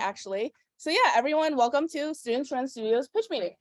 actually. So yeah, everyone, welcome to Students Run Studios pitch meeting.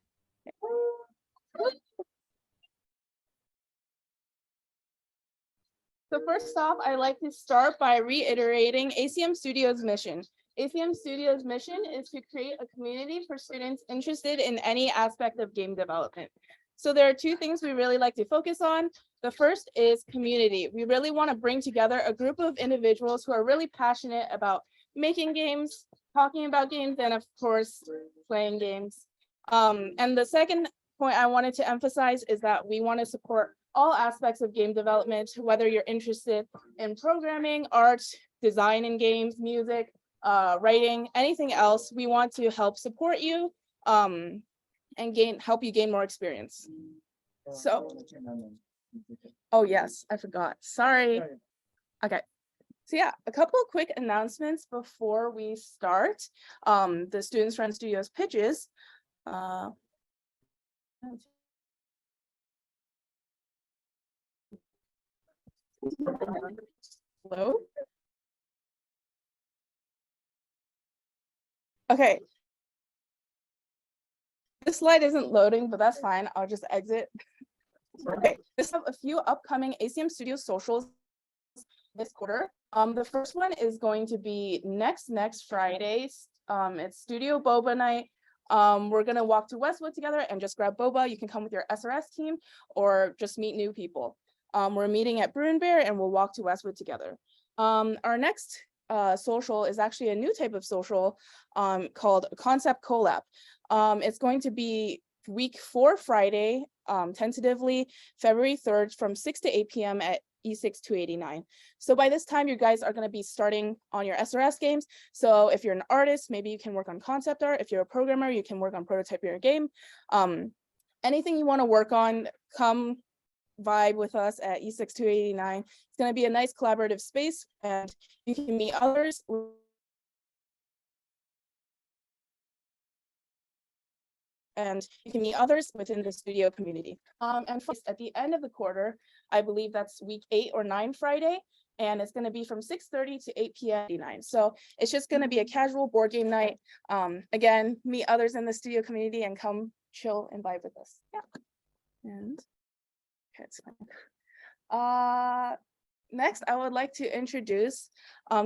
So first off, I'd like to start by reiterating ACM Studio's mission. ACM Studio's mission is to create a community for students interested in any aspect of game development. So there are two things we really like to focus on. The first is community. We really want to bring together a group of individuals who are really passionate about making games, talking about games, and of course, playing games. And the second point I wanted to emphasize is that we want to support all aspects of game development, whether you're interested in programming, art, design in games, music, writing, anything else. We want to help support you and help you gain more experience. So, oh yes, I forgot. Sorry. Okay. So yeah, a couple of quick announcements before we start the Students Run Studios pitches. Hello. Okay. This slide isn't loading, but that's fine. I'll just exit. Okay, this have a few upcoming ACM Studio socials this quarter. The first one is going to be next Friday. It's Studio Boba night. We're gonna walk to Westwood together and just grab boba. You can come with your SRS team or just meet new people. We're meeting at Bruin Bear and we'll walk to Westwood together. Our next social is actually a new type of social called Concept Collab. It's going to be week 4 Friday, tentatively February 3rd from 6 to 8 p.m. at E6 289. So by this time, you guys are going to be starting on your SRS games. So if you're an artist, maybe you can work on concept art. If you're a programmer, you can work on prototyping your game. Anything you want to work on, come vibe with us at E6 289. It's going to be a nice collaborative space and you can meet others. And you can meet others within the studio community. And at the end of the quarter, I believe that's week 8 or 9 Friday, and it's going to be from 6:30 to 8 p.m. So it's just going to be a casual board game night. Again, meet others in the studio community and come chill and vibe with us. Yeah. And okay, it's fine. Next, I would like to introduce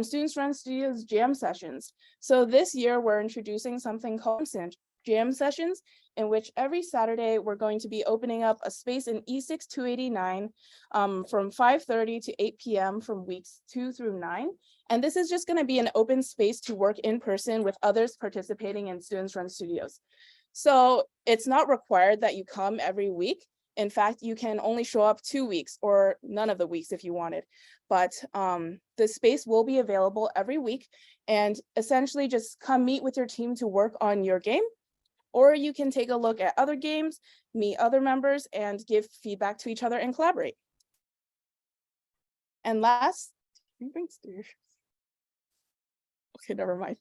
Students Run Studios jam sessions. So this year, we're introducing something called jam sessions, in which every Saturday we're going to be opening up a space in E6 289 from 5:30 to 8 p.m. from weeks 2 through 9. And this is just going to be an open space to work in person with others participating in Students Run Studios. So it's not required that you come every week. In fact, you can only show up 2 weeks or none of the weeks if you wanted. But the space will be available every week, and essentially just come meet with your team to work on your game. Or you can take a look at other games, meet other members, and give feedback to each other and collaborate. And last, okay, never mind.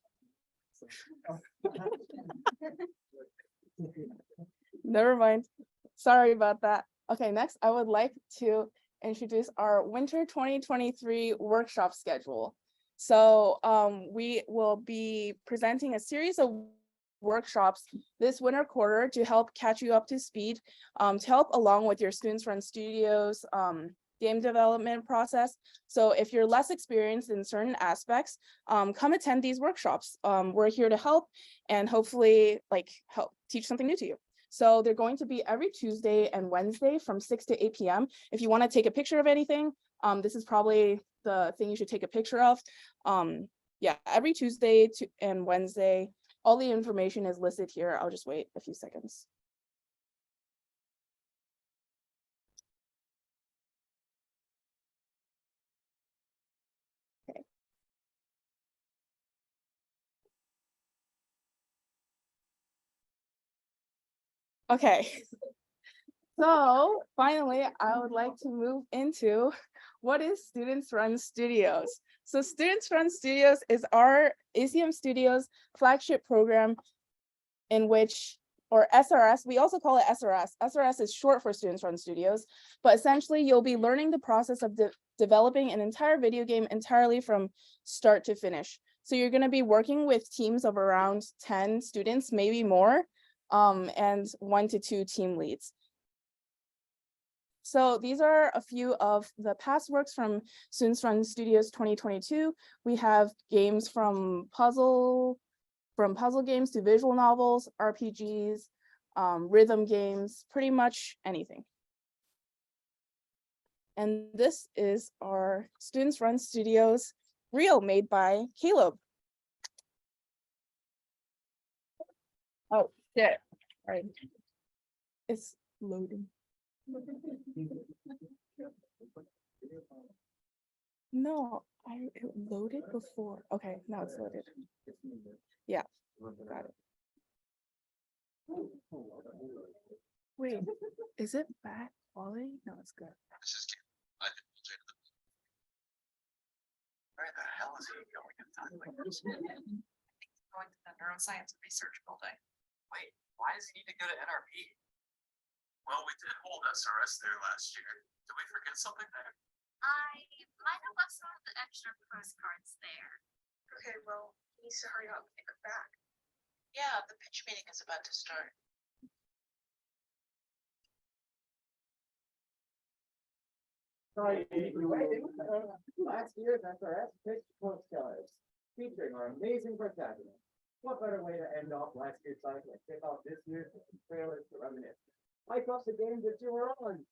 Never mind. Sorry about that. Okay, next, I would like to introduce our winter 2023 workshop schedule. So we will be presenting a series of workshops this winter quarter to help catch you up to speed, to help along with your Students Run Studios game development process. So if you're less experienced in certain aspects, come attend these workshops. We're here to help and hopefully help teach something new to you. So they're going to be every Tuesday and Wednesday from 6 to 8 p.m. If you want to take a picture of anything, this is probably the thing you should take a picture of. Yeah, every Tuesday and Wednesday. All the information is listed here. I'll just wait a few seconds. Okay. Okay. So finally, I would like to move into what is Students Run Studios. So Students Run Studios is our ACM Studios flagship program in which, or SRS, we also call it SRS. SRS is short for Students Run Studios, but essentially you'll be learning the process of developing an entire video game entirely from start to finish. So you're going to be working with teams of around 10 students, maybe more, and 1 to 2 team leads. So these are a few of the past works from Students Run Studios 2022. We have games from puzzle games to visual novels, RPGs, rhythm games, pretty much anything. And this is our Students Run Studios reel made by Caleb. Oh, yeah, right. It's loading. No, it loaded before. Okay, now it's loaded. Yeah, got it. Wait, is it bad quality? No, it's good. Where the hell is he going at time like this? Going to the neuroscience research building. Wait, why does he need to go to NRP? Well, we did hold SRS there last year. Did we forget something there? I might have left some of the extra postcards there. Okay, well, he needs to hurry up and come back. Yeah, the pitch meeting is about to start. Last year's SRS pitched postcards featuring our amazing protagonist. What better way to end off last year's cycle and kick off this year's trailers to reminisce? Like off the games that you were on.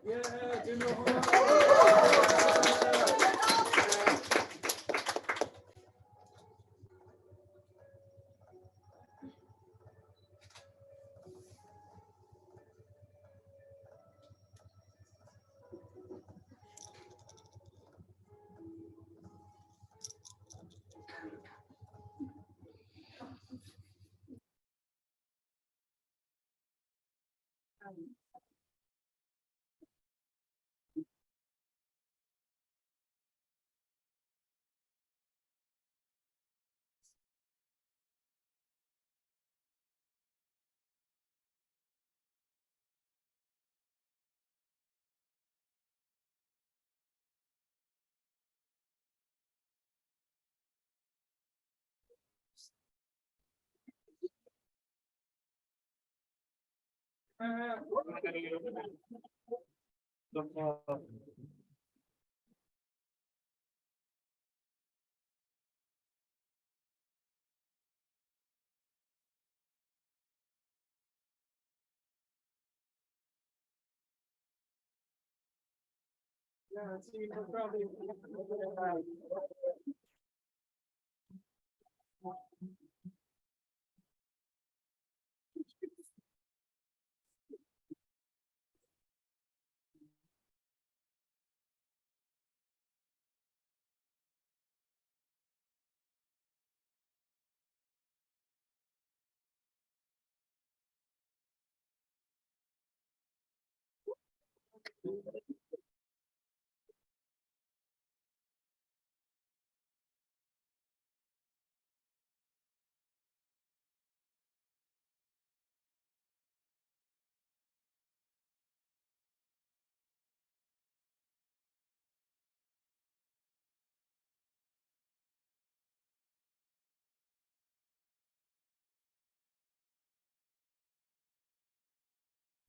Yeah, do no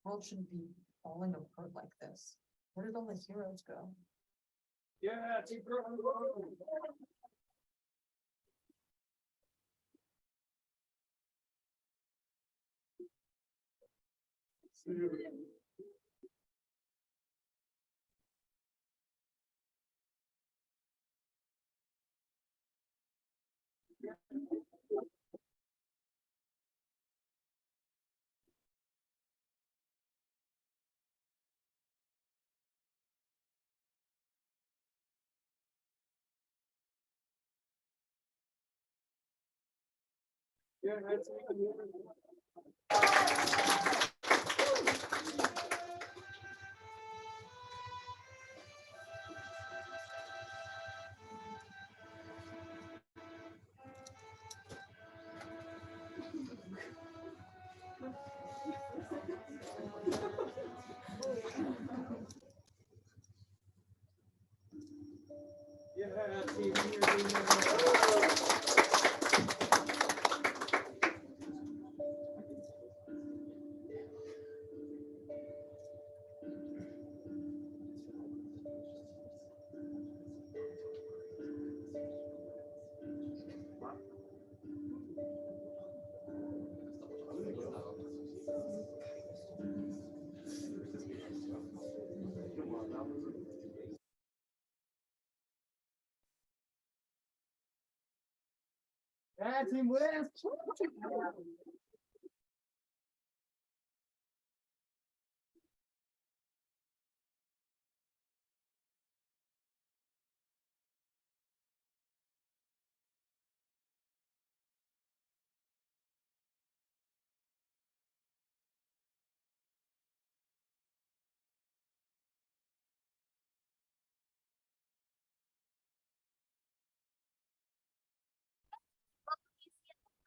World shouldn't be falling apart like this. Where did all the heroes go? Yeah, keep growing. Yeah, team, you're doing it. Yeah, team wins.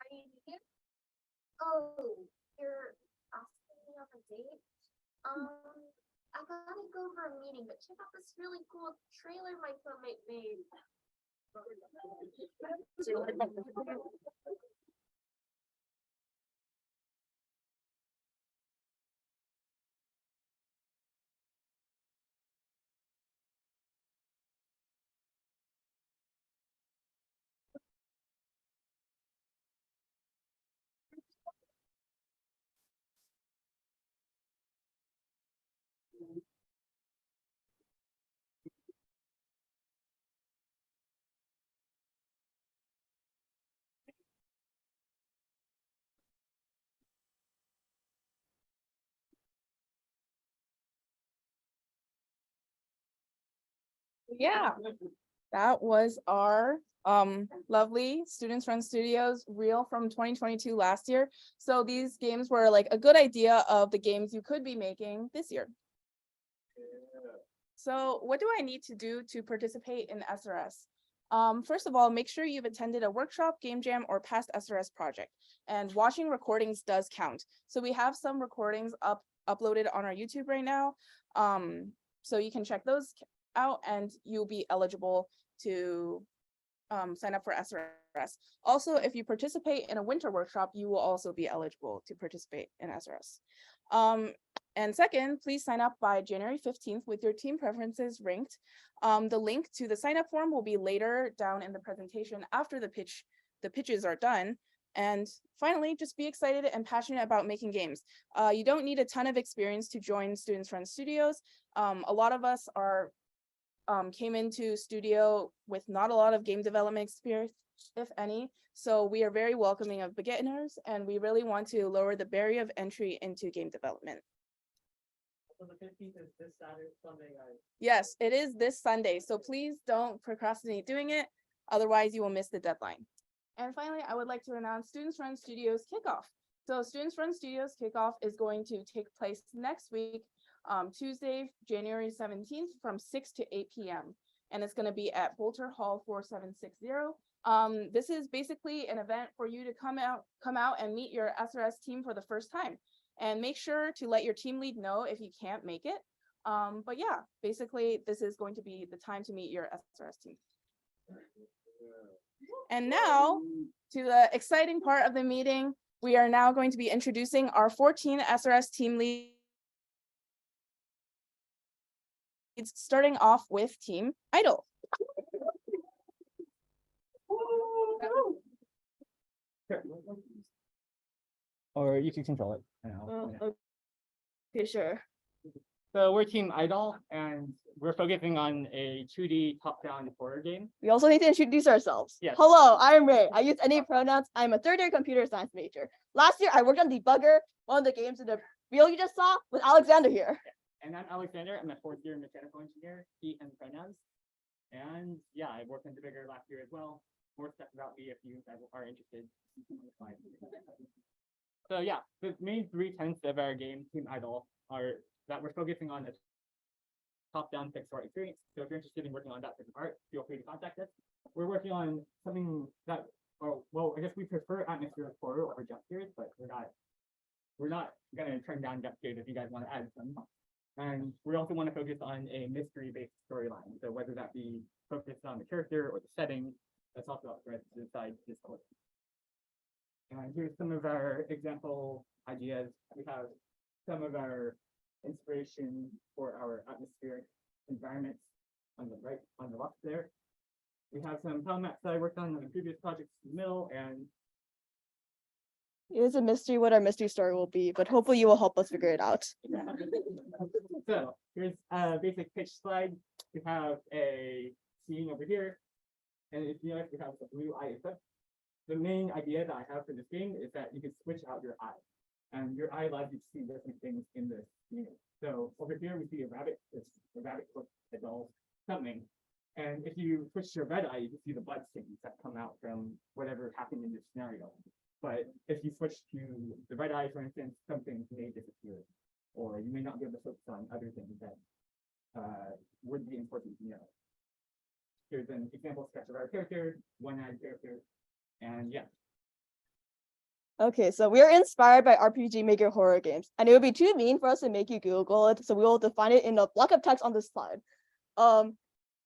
Are you here? Oh, you're asking me on a date? I gotta go for a meeting, but check out this really cool trailer my roommate made. Yeah, that was our lovely Students Run Studios reel from 2022 last year. So these games were like a good idea of the games you could be making this year. So what do I need to do to participate in SRS? First of all, make sure you've attended a workshop, game jam, or past SRS project. And watching recordings does count. So we have some recordings uploaded on our YouTube right now. So you can check those out and you'll be eligible to sign up for SRS. Also, if you participate in a winter workshop, you will also be eligible to participate in SRS. And second, please sign up by January 15th with your team preferences ranked. The link to the sign up form will be later down in the presentation after the pitches are done. And finally, just be excited and passionate about making games. You don't need a ton of experience to join Students Run Studios. A lot of us came into studio with not a lot of game development experience, if any. So we are very welcoming of beginners, and we really want to lower the barrier of entry into game development. So the 15th is this Saturday, Sunday, guys. Yes, it is this Sunday, so please don't procrastinate doing it. Otherwise, you will miss the deadline. And finally, I would like to announce Students Run Studios kickoff. So Students Run Studios kickoff is going to take place next week, Tuesday, January 17th from 6 to 8 p.m. And it's going to be at Bolter Hall 4760. This is basically an event for you to come out and meet your SRS team for the first time. And make sure to let your team lead know if you can't make it. But yeah, basically, this is going to be the time to meet your SRS team. And now to the exciting part of the meeting, we are now going to be introducing our 14 SRS team leads, starting off with Team Idol. Or you can control it. I know. Okay, sure. So we're Team Idol, and we're focusing on a 2D top-down horror game. We also need to introduce ourselves. Yes. Hello, I'm Ray. I use any pronouns. I'm a third-year computer science major. Last year, I worked on Debugger, one of the games in the reel you just saw, with Alexander here. And I'm Alexander. I'm a fourth-year mechanical engineer, he and pronouns. And yeah, I worked on Debugger last year as well. more stuff about me if you guys are interested. So yeah, the main 3 tenets of our game, Team Idol, are that we're focusing on a top-down pixel art experience. So if you're interested in working on that type of art, feel free to contact us. We're working on something that, oh, well, I guess we prefer atmospheric horror over jump scares, but we're not gonna turn down jump scares if you guys want to add some. And we also want to focus on a mystery-based storyline. So whether that be focused on the character or the setting, that's also up for us to decide this course. And here's some of our example ideas. We have some of our inspiration for our atmospheric environments on the right, on the left there. We have some tile maps that I worked on the previous projects in the middle, and It is a mystery what our mystery story will be, but hopefully you will help us figure it out. so here's a basic pitch slide. We have a scene over here, and if you notice, we have the blue eye effect. The main idea that I have for this game is that you can switch out your eye, and your eye allows you to see different things in the scene. So over here we see a rabbit. It's a rabbit with a doll something. And if you switch to your red eye, you can see the blood stains that come out from whatever happened in this scenario. But if you switch to the red eye, for instance, something may disappear, or you may not be able to focus on other things that would be important to know. Here's an example sketch of our character, one-eyed character, and yeah. Okay, so we are inspired by RPG Maker horror games, and it would be too mean for us to make you Google it, so we will define it in a block of text on this slide.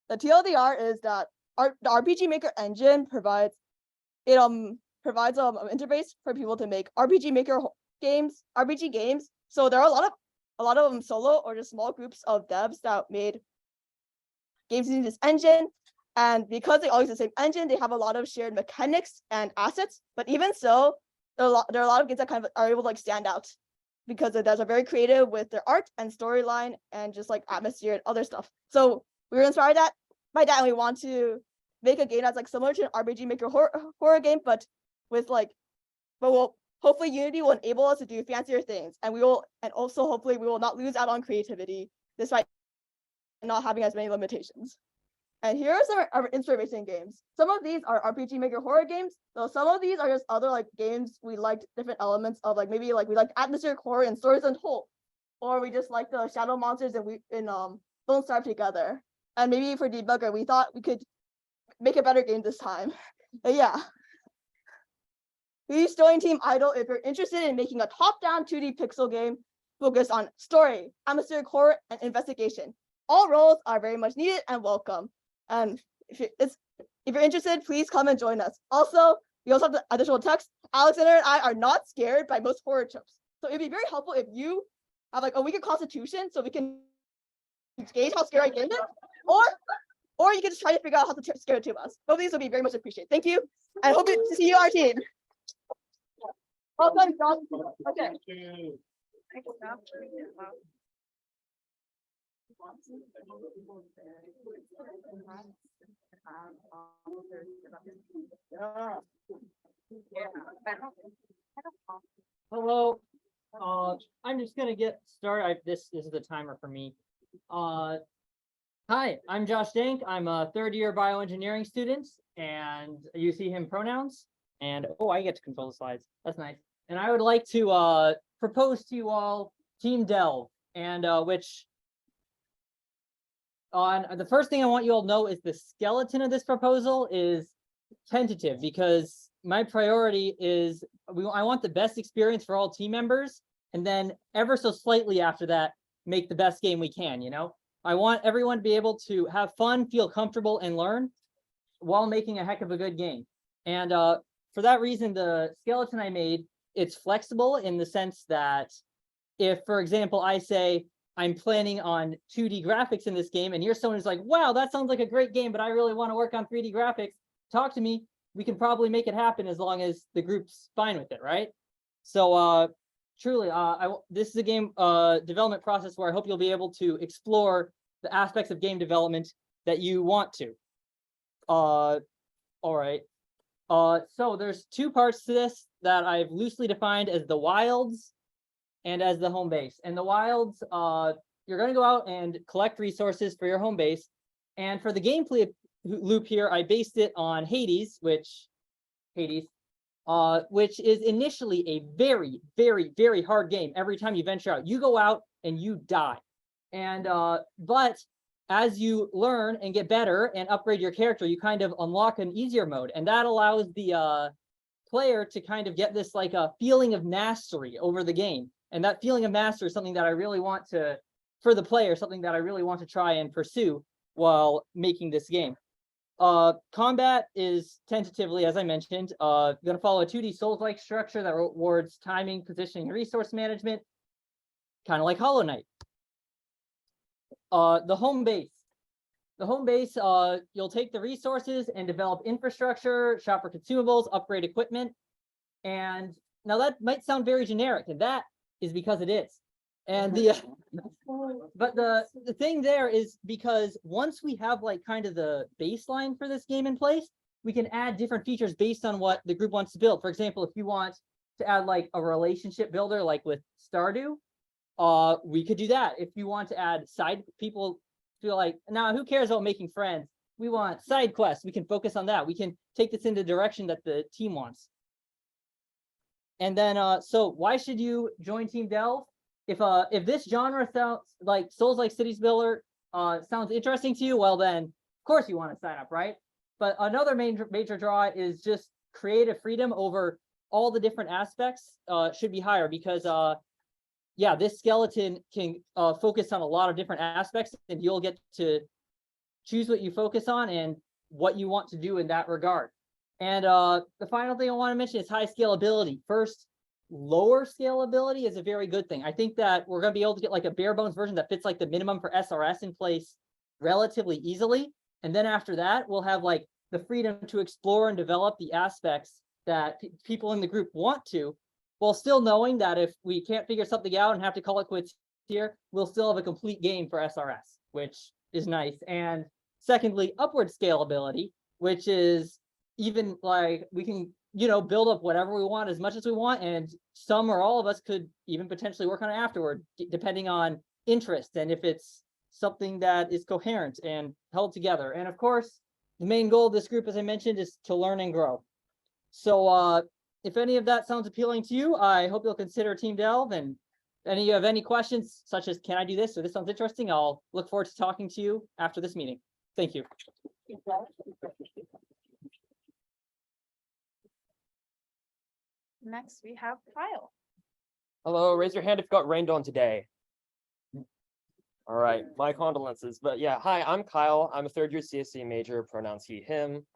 The TLDR is that the RPG Maker engine provides an interface for people to make RPG Maker games. So there are a lot of them solo or just small groups of devs that made games using this engine. And because they all use the same engine, they have a lot of shared mechanics and assets. But even so, there are a lot of games that kind of are able to like stand out because the devs are very creative with their art and storyline and just like atmosphere and other stuff. So we were inspired by that, and we want to make a game that's like similar to an RPG Maker horror game, but hopefully Unity will enable us to do fancier things, and also hopefully we will not lose out on creativity despite not having as many limitations. And here are some of our inspiration games. Some of these are RPG Maker horror games, though some of these are just other like games we liked different elements of, like maybe like we liked atmospheric horror and Stories Untold, or we just like the shadow monsters and Don't Starve Together. And maybe for Debugger, we thought we could make a better game this time. But yeah. Please join Team Idol if you're interested in making a top-down 2D pixel game focused on story, atmospheric horror, and investigation. All roles are very much needed and welcome. And if you're interested, please come and join us. Also, we also have the additional text. Alexander and I are not scared by most horror tropes. So it'd be very helpful if you have like a weaker constitution so we can gauge how scary a game is. Or you can just try to figure out how to scare it to us. Both of these will be very much appreciated. Thank you. And hope to see you on our team. Well done, John. Okay. Hello. I'm just gonna get started. This is the timer for me. Hi, I'm Josh Dank. I'm a third-year bioengineering student, and you see him pronouns. And oh, I get to control the slides. That's nice. And I would like to propose to you all Team Delve, and which on the first thing I want you all to know is the skeleton of this proposal is tentative, because my priority is I want the best experience for all team members, and then ever so slightly after that, make the best game we can, you know? I want everyone to be able to have fun, feel comfortable, and learn while making a heck of a good game. And for that reason, the skeleton I made, it's flexible in the sense that if, for example, I say I'm planning on 2D graphics in this game, and you're someone who's like, wow, that sounds like a great game, but I really want to work on 3D graphics, talk to me. We can probably make it happen as long as the group's fine with it, right? So truly, this is a game development process where I hope you'll be able to explore the aspects of game development that you want to. All right. So there's 2 parts to this that I've loosely defined as the wilds and as the home base. And the wilds, you're going to go out and collect resources for your home base. And for the gameplay loop here, I based it on Hades, which is initially a very, very, very hard game. Every time you venture out, you go out and you die. And but as you learn and get better and upgrade your character, you kind of unlock an easier mode, and that allows the player to kind of get this like a feeling of mastery over the game. And that feeling of mastery is something that I really want to, for the player, something that I really want to try and pursue while making this game. Combat is tentatively, as I mentioned, going to follow a 2D Souls-like structure that rewards timing, positioning, and resource management, kind of like Hollow Knight. The home base. The home base, you'll take the resources and develop infrastructure, shop for consumables, upgrade equipment. And now that might sound very generic, and that is because it is. And but the thing there is because once we have like kind of the baseline for this game in place, we can add different features based on what the group wants to build. For example, if you want to add like a relationship builder, like with Stardew, we could do that. If you want to add side, people feel like, nah, who cares about making friends? We want side quests. We can focus on that. We can take this in the direction that the team wants. And then, so why should you join Team Delve? If this genre sounds like Souls-like Cities Builder sounds interesting to you, well then, of course you want to sign up, right? But another major draw is just creative freedom over all the different aspects should be higher because yeah, this skeleton can focus on a lot of different aspects, and you'll get to choose what you focus on and what you want to do in that regard. And the final thing I want to mention is high scalability. First, lower scalability is a very good thing. I think that we're going to be able to get like a bare bones version that fits like the minimum for SRS in place relatively easily. And then after that, we'll have like the freedom to explore and develop the aspects that people in the group want to, while still knowing that if we can't figure something out and have to call it quits here, we'll still have a complete game for SRS, which is nice. And secondly, upward scalability, which is even like we can, you know, build up whatever we want as much as we want, and some or all of us could even potentially work on it afterward, depending on interest and if it's something that is coherent and held together. And of course, the main goal of this group, as I mentioned, is to learn and grow. So if any of that sounds appealing to you, I hope you'll consider Team Delve. And any of you have any questions, such as, can I do this, or this sounds interesting, I'll look forward to talking to you after this meeting. Thank you. Next, we have Kyle. Hello, raise your hand if you got rained on today. All right, my condolences. But yeah, hi, I'm Kyle. I'm a third-year CSC major, pronouns he, him.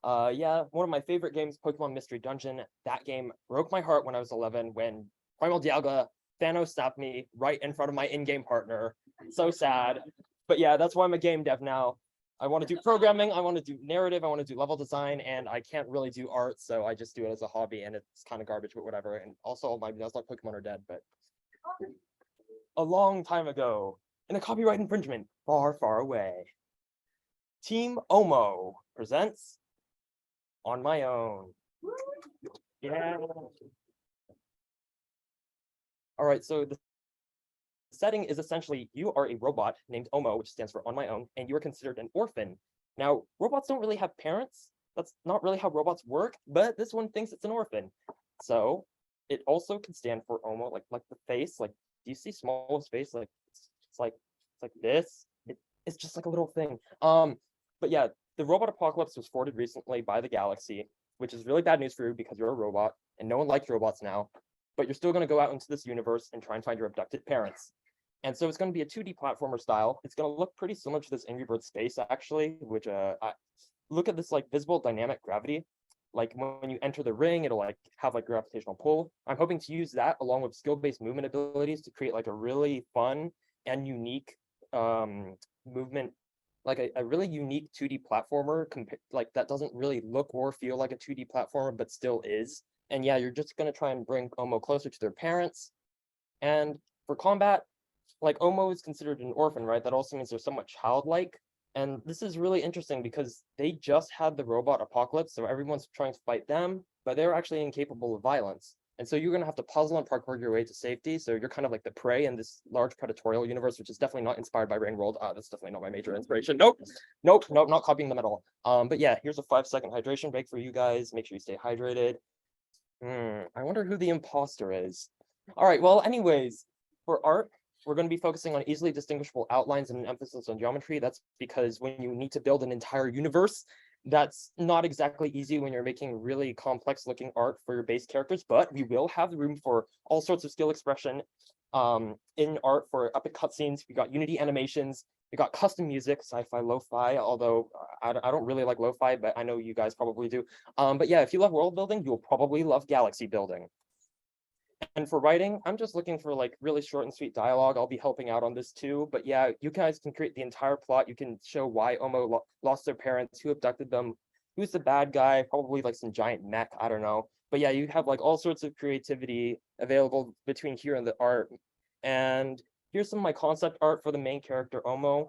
Yeah, one of my favorite games, Pokemon Mystery Dungeon. That game broke my heart when I was 11 when Primal Dialga Thanos snapped me right in front of my in-game partner. So sad. But yeah, that's why I'm a game dev now. I want to do programming, I want to do narrative, I want to do level design, and I can't really do art, so I just do it as a hobby, and it's kind of garbage, but whatever. And also, all my Nuzlocke Pokemon are dead, but a long time ago, in a copyright infringement far, far away, Team Omo presents On My Own. Yeah. All right, so the setting is essentially you are a robot named Omo, which stands for On My Own, and you are considered an orphan. Now, robots don't really have parents. That's not really how robots work, but this one thinks it's an orphan. So it also can stand for Omo, like the face. Like, do you see Small's face? Like it's like this. It's just like a little thing. But yeah, the robot apocalypse was thwarted recently by the galaxy, which is really bad news for you because you're a robot and no one likes robots now. But you're still going to go out into this universe and try and find your abducted parents. And so it's going to be a 2D platformer style. It's going to look pretty similar to this Angry Birds Space, actually, which look at this like visible dynamic gravity. Like when you enter the ring, it'll like have like gravitational pull. I'm hoping to use that along with skill-based movement abilities to create like a really fun and unique movement, like a really unique 2D platformer, like that doesn't really look or feel like a 2D platformer, but still is. And yeah, you're just going to try and bring Omo closer to their parents. And for combat, like Omo is considered an orphan, right? That also means they're somewhat childlike. And this is really interesting because they just had the robot apocalypse, so everyone's trying to fight them. but they're actually incapable of violence. And so you're gonna have to puzzle and parkour your way to safety. So you're kind of like the prey in this large predatorial universe, which is definitely not inspired by Rain World. That's definitely not my major inspiration. Nope, not copying them at all. But yeah, here's a 5-second hydration break for you guys. Make sure you stay hydrated. I wonder who the imposter is. All right, well, anyways, for art, we're going to be focusing on easily distinguishable outlines and an emphasis on geometry. That's because when you need to build an entire universe, that's not exactly easy when you're making really complex looking art for your base characters, but we will have room for all sorts of skill expression in art for epic cutscenes. We got Unity animations, we got custom music, sci-fi, lo-fi, although I don't really like lo-fi, but I know you guys probably do. But yeah, if you love world building, you'll probably love galaxy building. And for writing, I'm just looking for like really short and sweet dialogue. I'll be helping out on this too. But yeah, you guys can create the entire plot. You can show why Omo lost their parents, who abducted them, who's the bad guy, probably like some giant mech, I don't know. But yeah, you have like all sorts of creativity available between here and the art. And here's some of my concept art for the main character, Omo.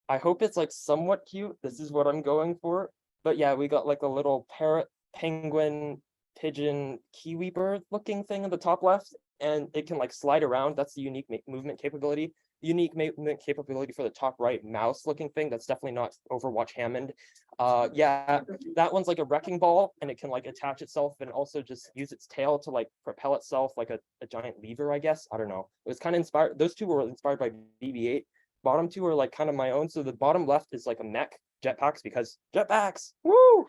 I hope it's like somewhat cute. This is what I'm going for. But yeah, we got like a little parrot, penguin, pigeon, kiwi bird looking thing in the top left, and it can like slide around. That's the unique movement capability. Unique movement capability for the top right mouse looking thing. That's definitely not Overwatch Hammond. Yeah, that one's like a wrecking ball, and it can like attach itself and also just use its tail to like propel itself like a giant lever, I guess. I don't know. It was kind of inspired. Those two were inspired by BB-8. Bottom two are like kind of my own. So the bottom left is like a mech, jetpacks, because jetpacks, woo!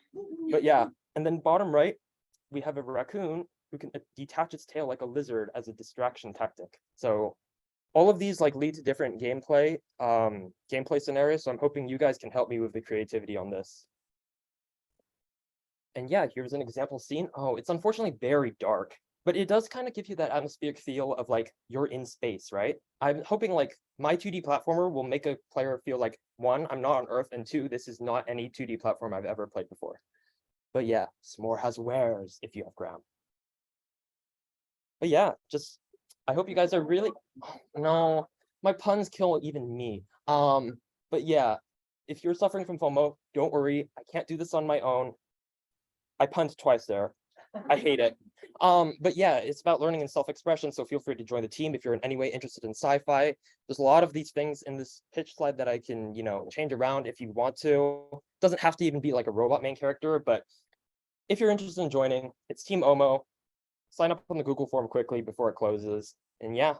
But yeah, and then bottom right, we have a raccoon who can detach its tail like a lizard as a distraction tactic. So all of these like lead to different gameplay scenarios. So I'm hoping you guys can help me with the creativity on this. And yeah, here's an example scene. Oh, it's unfortunately very dark, but it does kind of give you that atmospheric feel of like you're in space, right? I'm hoping like my 2D platformer will make a player feel like, one, I'm not on Earth, and two, this is not any 2D platform I've ever played before. But yeah, S'more has wares if you have ground. But yeah, just I hope you guys are really no, my puns kill even me. But yeah, if you're suffering from FOMO, don't worry. I can't do this on my own. I punned twice there. I hate it. But yeah, it's about learning and self-expression. So feel free to join the team if you're in any way interested in sci-fi. There's a lot of these things in this pitch slide that I can, change around if you want to. Doesn't have to even be like a robot main character, but if you're interested in joining, it's Team Omo. Sign up on the Google form quickly before it closes. And yeah.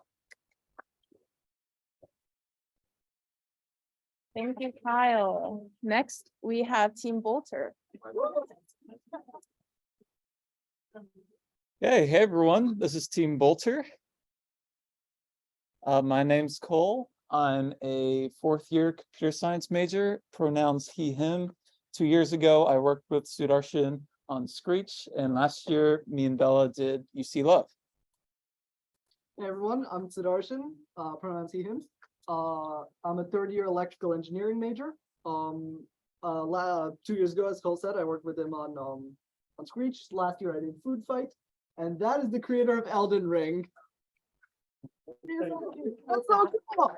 Thank you, Kyle. Next, we have Team Bolter. Hey everyone, this is Team Bolter. My name's Cole. I'm a 4th year computer science major, pronouns he, him. 2 years ago, I worked with Sudarshan on Screech, and last year, me and Bella did UC Love. Hey everyone, I'm Sudarshan, pronouns he, him. I'm a 3rd year electrical engineering major. 2 years ago, as Cole said, I worked with him on Screech. Last year I did Food Fight, and that is the creator of Elden Ring. That's so cool.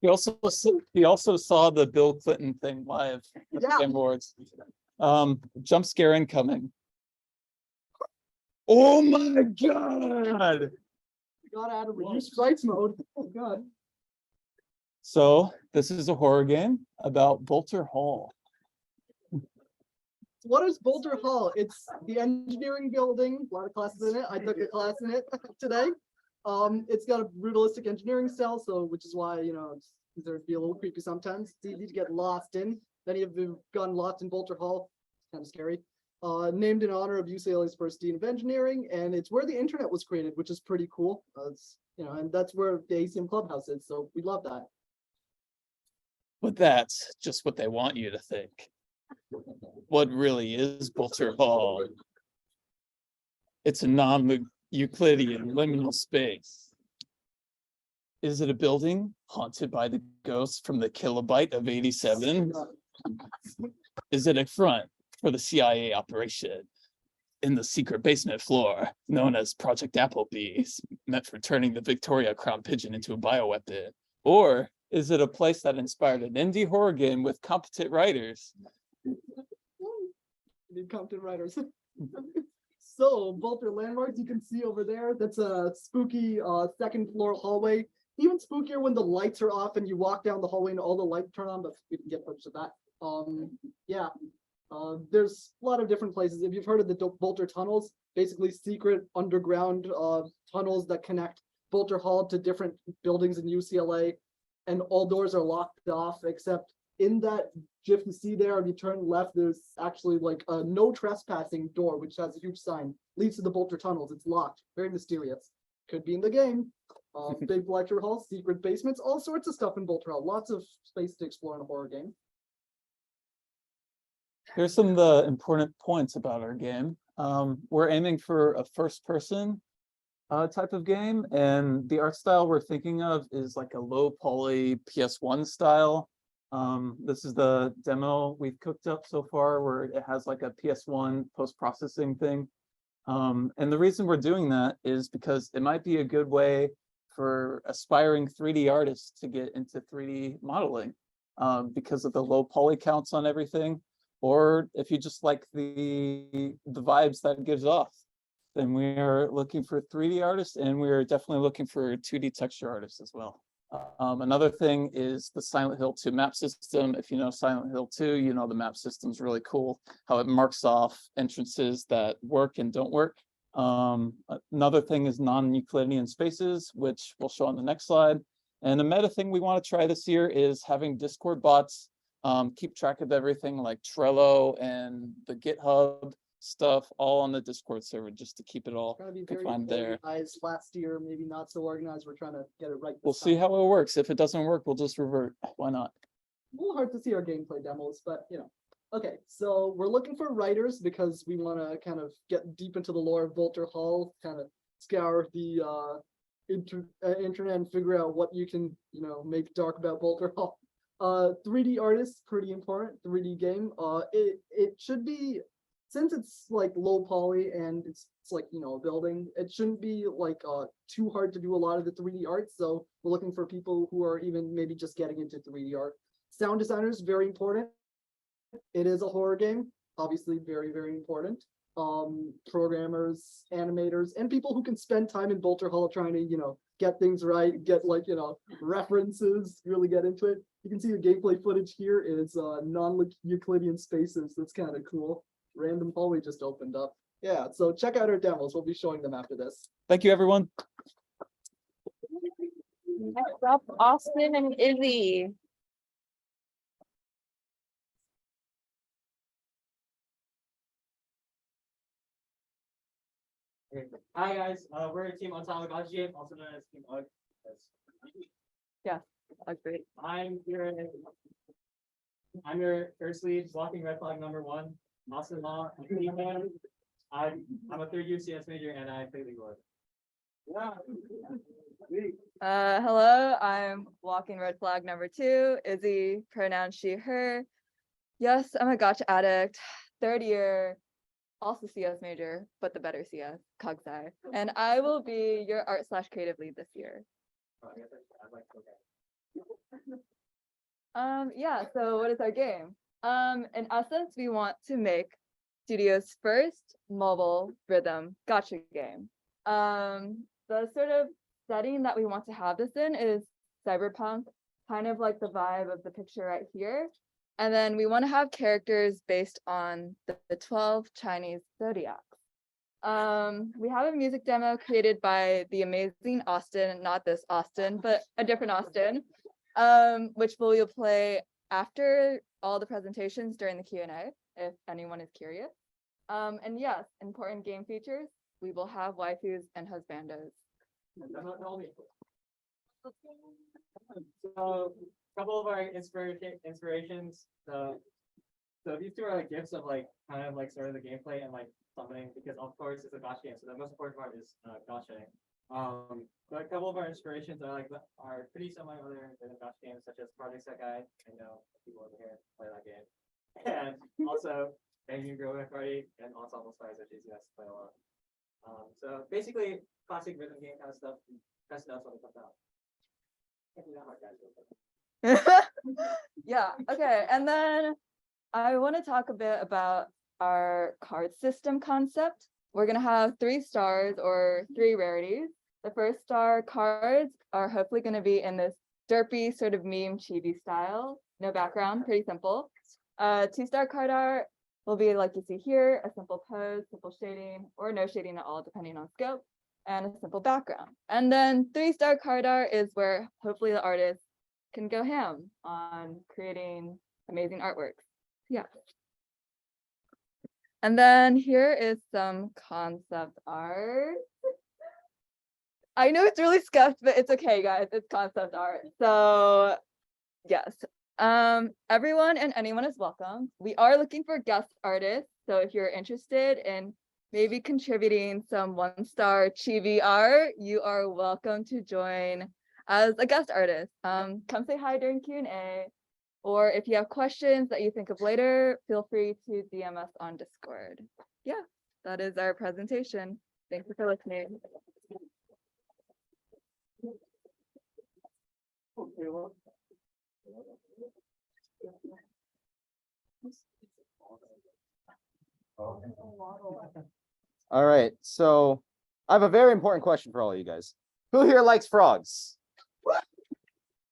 He also saw the Bill Clinton thing live at the Game Awards. Jump scare incoming. Oh my god! Got out of reduced strikes mode. Oh god. So this is a horror game about Bolter Hall. What is Boulder Hall? It's the engineering building, a lot of classes in it. I took a class in it today. It's got a brutalistic engineering style, so which is why, it's considered to be a little creepy sometimes. It's easy to get lost in. Many of you have gotten lost in Boulder Hall. It's kind of scary. Named in honor of UCLA's first dean of engineering, and it's where the internet was created, which is pretty cool. And that's where the ACM Clubhouse is, so we love that. But that's just what they want you to think. What really is Bolter Hall? It's a non-Euclidean liminal space. Is it a building haunted by the ghosts from the kilobyte of 87? Is it a front for the CIA operation in the secret basement floor known as Project Applebee's, meant for turning the Victoria Crown Pigeon into a bioweapon? Or is it a place that inspired an indie horror game with competent writers? Need competent writers. So Bolter landmarks you can see over there, that's a spooky second floor hallway. Even spookier when the lights are off and you walk down the hallway and all the lights turn on, but we can get footage of that. Yeah. There's a lot of different places. If you've heard of the Bolter tunnels, basically secret underground tunnels that connect Bolter Hall to different buildings in UCLA, and all doors are locked off except in that GIF you see there, if you turn left, there's actually like a no trespassing door, which has a huge sign, leads to the Bolter tunnels. It's locked, very mysterious. Could be in the game. Big lecture hall, secret basements, all sorts of stuff in Bolter Hall. Lots of space to explore in a horror game. Here's some of the important points about our game. We're aiming for a first person type of game, and the art style we're thinking of is like a low poly PS1 style. This is the demo we've cooked up so far, where it has like a PS1 post-processing thing. And the reason we're doing that is because it might be a good way for aspiring 3D artists to get into 3D modeling because of the low poly counts on everything. Or if you just like the vibes that it gives off, then we are looking for 3D artists, and we're definitely looking for 2D texture artists as well. Another thing is the Silent Hill 2 map system. If you know Silent Hill 2, you know the map system's really cool, how it marks off entrances that work and don't work. Another thing is non-Euclidean spaces, which we'll show on the next slide. And a meta thing we want to try this year is having Discord bots keep track of everything, like Trello and the GitHub stuff, all on the Discord server, just to keep it all Trying to be very confined there. organized. Last year, maybe not so organized. We're trying to get it right. We'll this see time. how it works. If it doesn't work, we'll just revert. Why not? A little hard to see our gameplay demos, but you know. Okay, so we're looking for writers because we want to kind of get deep into the lore of Bolter Hall, kind of scour the internet and figure out what you can, you know, make dark about Bolter Hall. 3D artists, pretty important. 3D game. It should be, since it's like low poly and it's like, you know, a building, it shouldn't be like too hard to do a lot of the 3D art. So we're looking for people who are even maybe just getting into 3D art. Sound designers, very important. It is a horror game, obviously very, very important. Programmers, animators, and people who can spend time in Bolter Hall trying to, you know, get things right, get like, you know, references, really get into it. You can see the gameplay footage here is non-Euclidean spaces. That's kind of cool. Random hallway just opened up. Yeah, so check out our demos. We'll be showing them after this. Thank you, everyone. Next up, Austin and Izzy. Hi guys, we're a team Atomic Game, also known as Team UG. Great. I'm your first lead, blocking red flag number 1, Austin Law. I'm a third year CS major and I play League of Legends. Hello, I'm walking red flag number 2, Izzy, pronoun she, her. Yes, I'm a gotcha addict, third year, also CS major, but the better CS, Cog Sci. And I will be your art/creative lead this year. Yeah, so what is our game? In essence, we want to make studio's first mobile rhythm gotcha game. The sort of setting that we want to have this in is cyberpunk, kind of like the vibe of the picture right here. And then we want to have characters based on the 12 Chinese zodiacs. We have a music demo created by the amazing Austin, not this Austin, but a different Austin, which we'll play after all the presentations during the Q&A, if anyone is curious. And yes, important game features, we will have waifus and husbandos. So a couple of our inspirations. So these two are like gifts of like kind of like sort of the gameplay and like something, because of course it's a gotcha game. So the most important part is gotcha. But a couple of our inspirations are like are pretty similar than gotcha games, such as Project Set Guy. I know people over here play that game, and also Banging Girl Party and Ensemble Stars, which is you guys play a lot. So basically classic rhythm game kind of stuff. That's when it comes out. Can't do that hard, guys. Yeah, okay. And then I want to talk a bit about our card system concept. We're gonna have 3 stars or 3 rarities. The first star cards are hopefully gonna be in this derpy sort of meme chibi style, no background, pretty simple. 2-star card art will be like you see here, a simple pose, simple shading, or no shading at all, depending on scope, and a simple background. And then 3-star card art is where hopefully the artist can go ham on creating amazing artworks. Yeah. And then here is some concept art. I know it's really scuffed, but it's okay, guys. It's concept art. So yes, everyone and anyone is welcome. We are looking for guest artists. So if you're interested in maybe contributing some 1-star chibi art, you are welcome to join as a guest artist. Come say hi during Q&A. Or if you have questions that you think of later, feel free to DM us on Discord. Yeah, that is our presentation. Thank you for listening. All right, so I have a very important question for all of you guys. Who here likes frogs?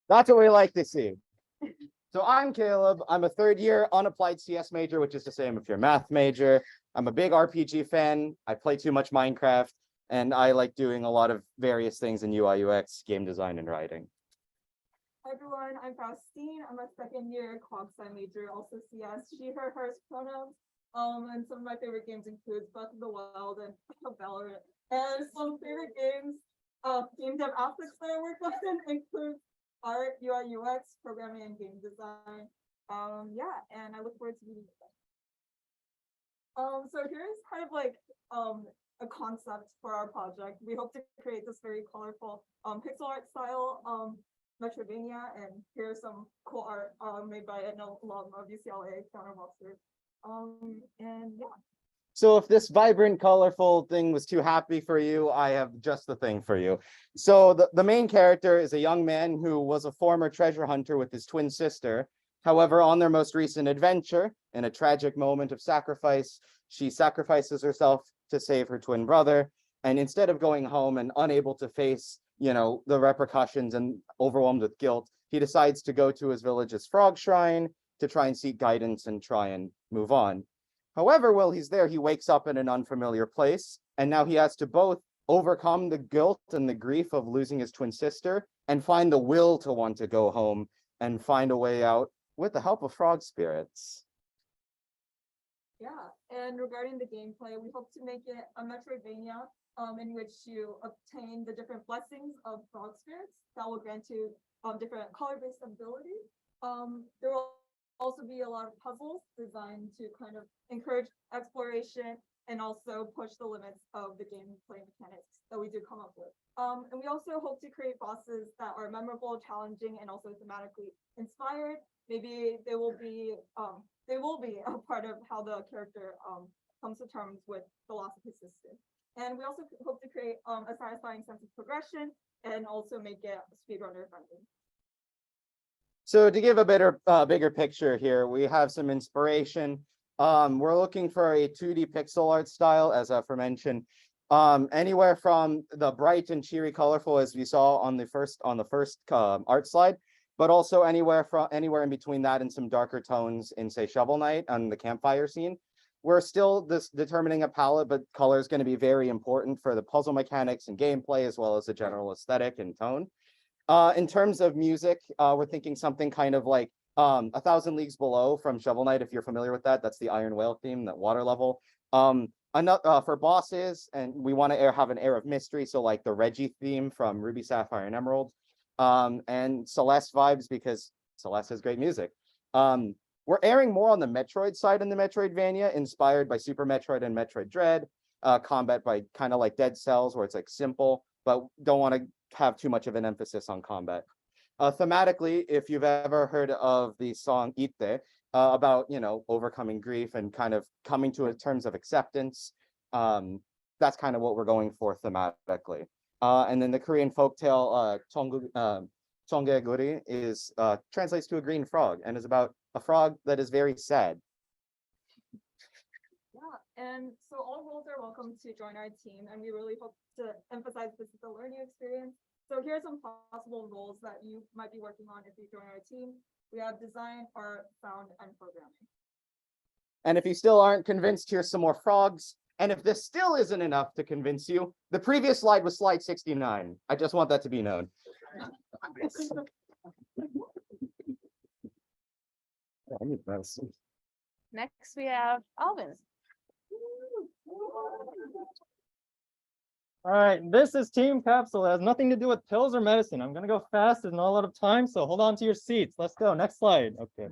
That's what we like to see. So I'm Caleb. I'm a 3rd-year unapplied CS major, which is to say I'm a pure math major. I'm a big RPG fan. I play too much Minecraft, and I like doing a lot of various things in UI, UX, game design, and writing. Hi everyone, I'm Faustine. I'm a 2nd-year comp sci major, also CS, she, her, hers pronouns. And some of my favorite games include Breath of the Wild and Valorant. And some favorite games, game dev aspects that I work on include art, UI, UX, programming, and game design. Yeah, and I look forward to meeting with them. So here's kind of like a concept for our project. We hope to create this very colorful pixel art style Metroidvania, and here's some cool art made by an alum of UCLA, Connor Webster. And yeah. So if this vibrant, colorful thing was too happy for you, I have just the thing for you. So the main character is a young man who was a former treasure hunter with his twin sister. However, on their most recent adventure, in a tragic moment of sacrifice, she sacrifices herself to save her twin brother. And instead of going home and unable to face, the repercussions and overwhelmed with guilt, he decides to go to his village's frog shrine to try and seek guidance and try and move on. However, while he's there, he wakes up in an unfamiliar place, and now he has to both overcome the guilt and the grief of losing his twin sister and find the will to want to go home and find a way out with the help of frog spirits. Yeah, and regarding the gameplay, we hope to make it a Metroidvania in which you obtain the different blessings of frog spirits that will grant you different color-based abilities. There will also be a lot of puzzles designed to kind of encourage exploration and also push the limits of the gameplay mechanics that we do come up with. And we also hope to create bosses that are memorable, challenging, and also thematically inspired. Maybe they will be a part of how the character comes to terms with the loss of his sister. And we also hope to create a satisfying sense of progression and also make it speedrunner friendly. So to give a bigger picture here, we have some inspiration. We're looking for a 2D pixel art style, as aforementioned. Anywhere from the bright and cheery, colorful, as we saw on the first art slide, but also anywhere in between that and some darker tones in, say, Shovel Knight and the campfire scene. We're still determining a palette, but color is going to be very important for the puzzle mechanics and gameplay, as well as the general aesthetic and tone. In terms of music, we're thinking something kind of like 1,000 Leagues Below from Shovel Knight, if you're familiar with that. That's the Iron Whale theme, that water level. For bosses, and we want to have an air of mystery, so like the Reggie theme from Ruby, Sapphire, and Emerald. And Celeste vibes, because Celeste has great music. We're airing more on the Metroid side in the Metroidvania, inspired by Super Metroid and Metroid Dread. Combat by kind of like Dead Cells, where it's like simple, but don't want to have too much of an emphasis on combat. Thematically, if you've ever heard of the song Ite, about, overcoming grief and kind of coming to terms of acceptance, that's kind of what we're going for thematically. And then the Korean folktale Chonggeguri is translates to a green frog and is about a frog that is very sad. And so all roles are welcome to join our team, and we really hope to emphasize this is a learning experience. So here are some possible roles that you might be working on if you join our team. We have design, art, sound, and programming. And if you still aren't convinced, here's some more frogs. And if this still isn't enough to convince you, the previous slide was slide 69. I just want that to be known. Next, we have Alvin. All right, this is Team Capsule. It has nothing to do with pills or medicine. I'm gonna go fast. There's not a lot of time, so hold on to your seats. Let's go. Next slide. Okay.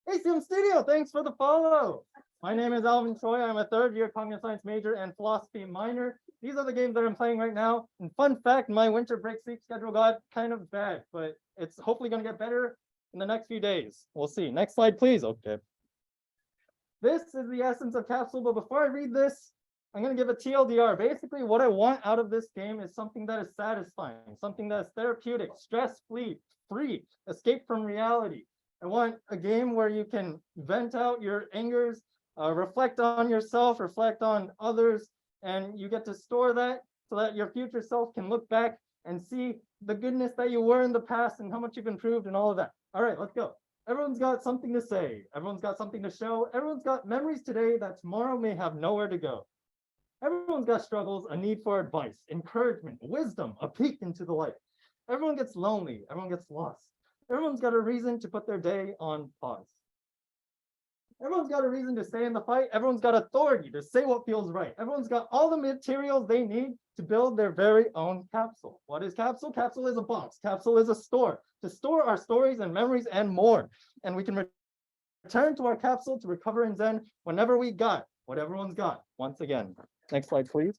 ACM Studio, thanks for the follow. My name is Alvin Choi. I'm a third-year cognitive science major and philosophy minor. These are the games that I'm playing right now. And fun fact, my winter break sleep schedule got kind of bad, but it's hopefully gonna get better in the next few days. We'll see. Next slide, please. Okay. This is the essence of Capsule, but before I read this, I'm going to give a TLDR. Basically, what I want out of this game is something that is satisfying, something that is therapeutic, stress-free, escape from reality. I want a game where you can vent out your angers, reflect on yourself, reflect on others, and you get to store that so that your future self can look back and see the goodness that you were in the past and how much you've improved and all of that. All right, let's go. Everyone's got something to say. Everyone's got something to show. Everyone's got memories today that tomorrow may have nowhere to go. Everyone's got struggles, a need for advice, encouragement, wisdom, a peek into the light. Everyone gets lonely. Everyone gets lost. Everyone's got a reason to put their day on pause. Everyone's got a reason to stay in the fight. Everyone's got authority to say what feels right. Everyone's got all the materials they need to build their very own capsule. What is Capsule? Capsule is a box. Capsule is a store to store our stories and memories and more. And we can return to our capsule to recover and zen whenever we got what everyone's got. Once again. Next slide, please.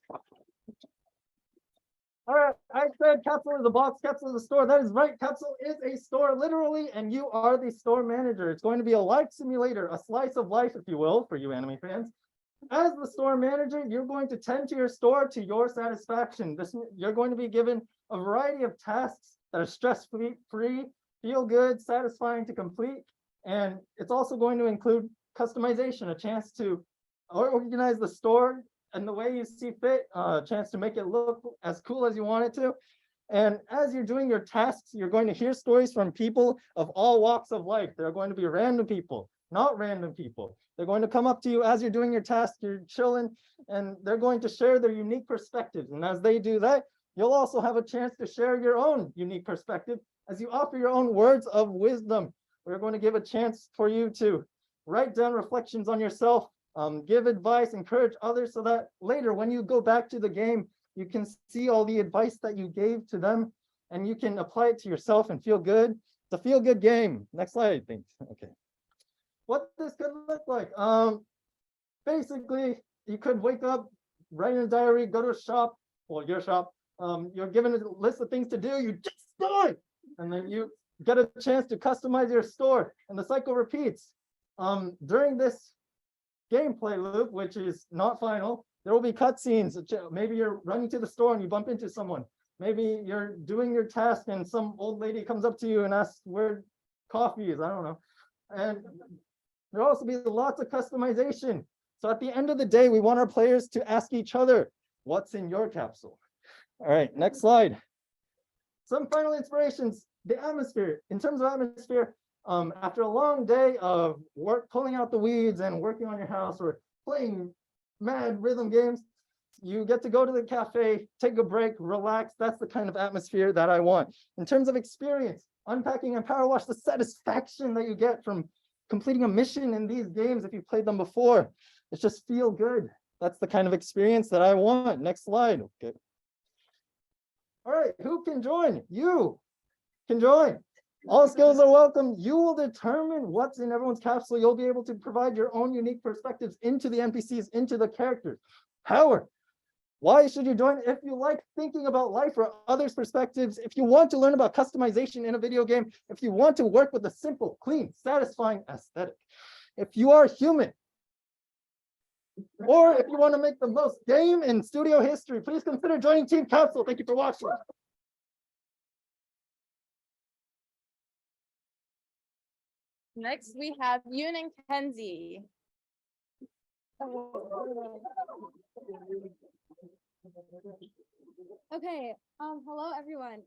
All right, I said Capsule is a box, Capsule is a store. That is right. Capsule is a store, literally, and you are the store manager. It's going to be a life simulator, a slice of life, if you will, for you anime fans. As the store manager, you're going to tend to your store to your satisfaction. You're going to be given a variety of tasks that are stress-free, feel good, satisfying to complete. And it's also going to include customization, a chance to organize the store and the way you see fit, a chance to make it look as cool as you want it to. And as you're doing your tasks, you're going to hear stories from people of all walks of life. There are going to be random people, not random people. They're going to come up to you as you're doing your task, you're chilling, and they're going to share their unique perspectives. And as they do that, you'll also have a chance to share your own unique perspective as you offer your own words of wisdom. We're going to give a chance for you to write down reflections on yourself, give advice, encourage others so that later when you go back to the game, you can see all the advice that you gave to them and you can apply it to yourself and feel good. It's a feel good game. Next slide, I think. Okay. What this could look like. Basically, you could wake up, write in a diary, go to a shop, or your shop. You're given a list of things to do, you just do it. And then you get a chance to customize your store and the cycle repeats. During this gameplay loop, which is not final, there will be cutscenes. Maybe you're running to the store and you bump into someone. Maybe you're doing your task and some old lady comes up to you and asks where coffee is. I don't know. And there'll also be lots of customization. So at the end of the day, we want our players to ask each other, what's in your capsule? All right, next slide. Some final inspirations. The atmosphere. In terms of atmosphere, after a long day of work, pulling out the weeds and working on your house or playing mad rhythm games, you get to go to the cafe, take a break, relax. That's the kind of atmosphere that I want. In terms of experience, unpacking and power wash, the satisfaction that you get from completing a mission in these games, if you played them before, it's just feel good. That's the kind of experience that I want. Next slide. Okay. All right, who can join? You can join. All skills are welcome. You will determine what's in everyone's capsule. You'll be able to provide your own unique perspectives into the NPCs, into the characters. Power. Why should you join? If you like thinking about life or others' perspectives, if you want to learn about customization in a video game, if you want to work with a simple, clean, satisfying aesthetic, if you are human, or if you want to make the most game in studio history, please consider joining Team Capsule. Thank you for watching. Next, we have Yoon and Kenzie. Okay, hello everyone.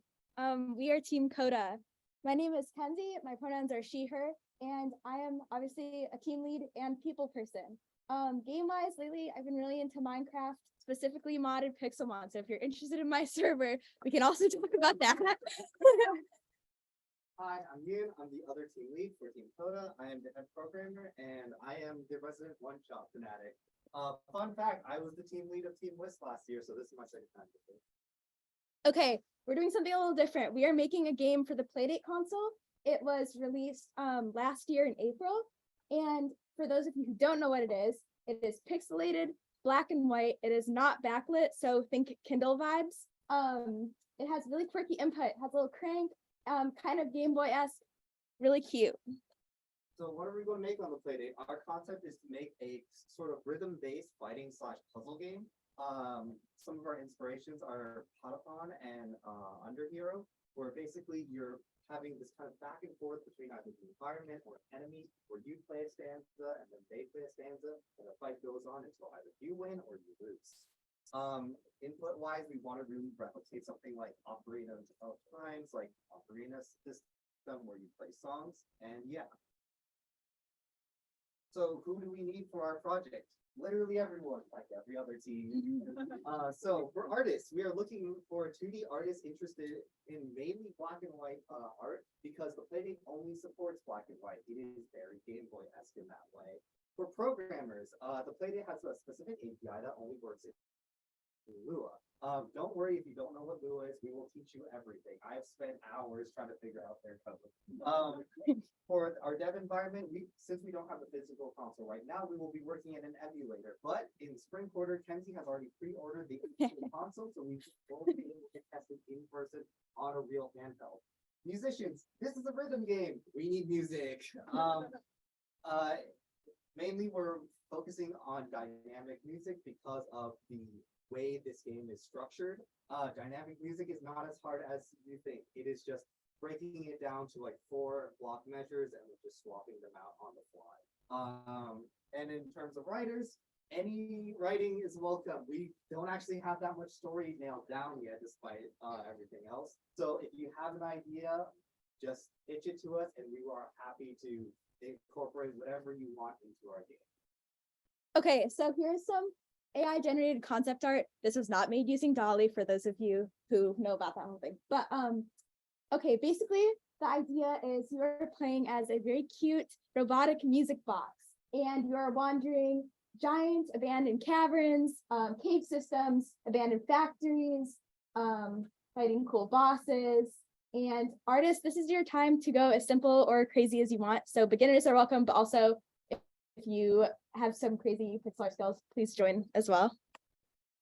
We are Team Coda. My name is Kenzie, my pronouns are she, her, and I am obviously a team lead and people person. Game-wise, lately I've been really into Minecraft, specifically modded Pixelmon. So if you're interested in my server, we can also talk about that. Hi, I'm Yoon. I'm the other team lead for Team Coda. I am the head programmer and I am the resident one-shot fanatic. Fun fact, I was the team lead of Team Whist last year, so this is my second time. Okay, we're doing something a little different. We are making a game for the Playdate console. It was released last year in April. And for those of you who don't know what it is pixelated, black and white. It is not backlit, so think Kindle vibes. It has really quirky input, has a little crank, kind of Game Boy-esque, really cute. So what are we going to make on the Playdate? Our concept is to make a sort of rhythm-based fighting / puzzle game. Some of our inspirations are Patapon and Underhero, where basically you're having this kind of back and forth between either the environment or enemy, where you play a stanza and then they play a stanza, and the fight goes on until either you win or you lose. Input-wise, we want to really replicate something like Ocarina of Times, like Ocarina system where you play songs, and yeah. So who do we need for our project? Literally everyone, like every other team. So for artists, we are looking for 2D artists interested in mainly black and white art because the Playdate only supports black and white. It is very Game Boy-esque in that way. For programmers, the Playdate has a specific API that only works in Lua. Don't worry if you don't know what Lua is, we will teach you everything. I have spent hours trying to figure out their code. For our dev environment, since we don't have a physical console right now, we will be working in an emulator. But in spring quarter, Kenzie has already pre-ordered the console, so we will be able to test it in person on a real handheld. Musicians, this is a rhythm game. We need music. Mainly, we're focusing on dynamic music because of the way this game is structured. Dynamic music is not as hard as you think. It is just breaking it down to like 4 block measures and we're just swapping them out on the fly. And in terms of writers, any writing is welcome. We don't actually have that much story nailed down yet, despite everything else. So if you have an idea, just pitch it to us and we are happy to incorporate whatever you want into our game. Okay, so here's some AI generated concept art. This was not made using DALL-E for those of you who know about that whole thing. But okay, basically the idea is you're playing as a very cute robotic music box and you're wandering giant abandoned caverns, cave systems, abandoned factories, fighting cool bosses. And artists, this is your time to go as simple or crazy as you want. So beginners are welcome, but also if you have some crazy pixel art skills, please join as well.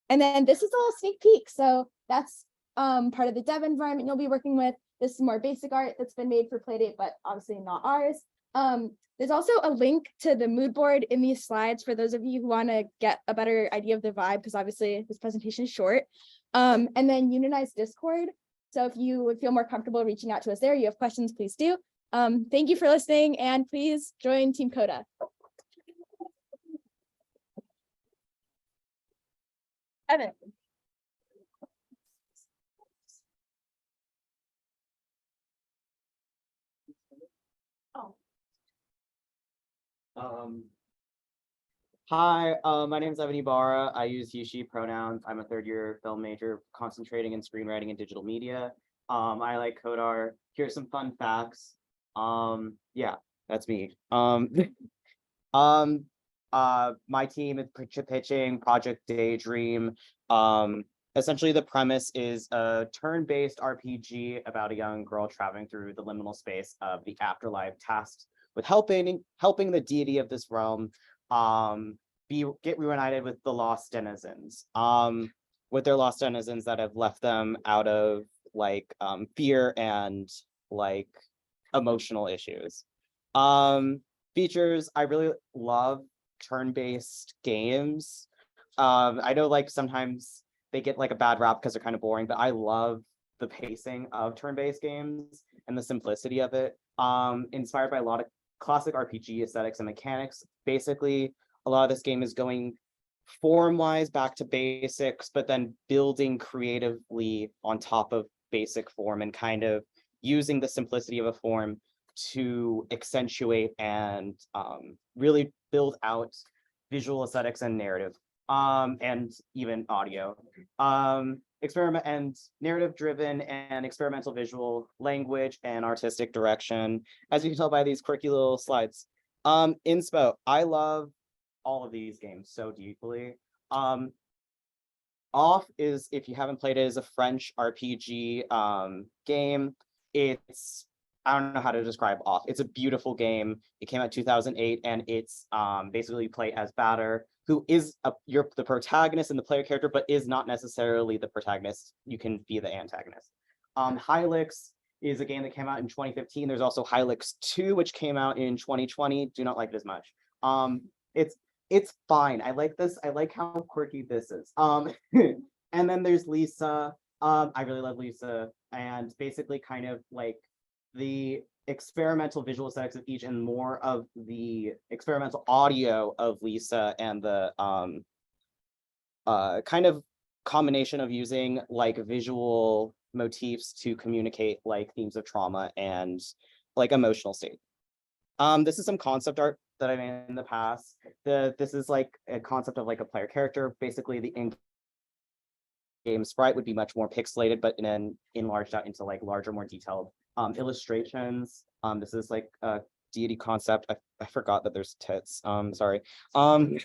And then this is a little sneak peek. So that's part of the dev environment you'll be working with. This is more basic art that's been made for Playdate, but obviously not ours. There's also a link to the mood board in these slides for those of you who want to get a better idea of the vibe, because obviously this presentation is short. And then Unionized Discord. So if you would feel more comfortable reaching out to us there, you have questions, please do. Thank you for listening and please join Team Coda. Evan. Hi, my name is Evan Ibarra. I use he, she pronouns. I'm a third-year film major concentrating in screenwriting and digital media. I like Codar. Here's some fun facts. Yeah, that's me. My team is pitching Project Daydream. Essentially the premise is a turn-based RPG about a young girl traveling through the liminal space of the afterlife, tasked with helping the deity of this realm get reunited with the lost denizens. With their lost denizens that have left them out of like fear and like emotional issues. Features, I really love turn-based games. I know like sometimes they get like a bad rap because they're kind of boring, but I love the pacing of turn-based games and the simplicity of it. Inspired by a lot of classic RPG aesthetics and mechanics. Basically, a lot of this game is going form-wise back to basics, but then building creatively on top of basic form and kind of using the simplicity of a form to accentuate and really build out visual aesthetics and narrative, and even audio. Experiment and narrative driven and experimental visual language and artistic direction, as you can tell by these quirky little slides. Inspo, I love all of these games so deeply. Off is, if you haven't played it, is a French RPG game. It's, I don't know how to describe Off. It's a beautiful game. It came out 2008, and it's basically you play as Batter, who is you're the protagonist and the player character, but is not necessarily the protagonist. You can be the antagonist. Hylix is a game that came out in 2015. There's also Hylix 2, which came out in 2020. Do not like it as much. It's fine. I like this. I like how quirky this is. And then there's Lisa. I really love Lisa, and basically kind of like the experimental visual aesthetics of each and more of the experimental audio of Lisa and the kind of combination of using like visual motifs to communicate like themes of trauma and like emotional state. This is some concept art that I made in the past. This is like a concept of like a player character. Basically, the in-game sprite would be much more pixelated, but then enlarged out into like larger, more detailed illustrations. This is like a deity concept. I forgot that there's tits. Sorry. And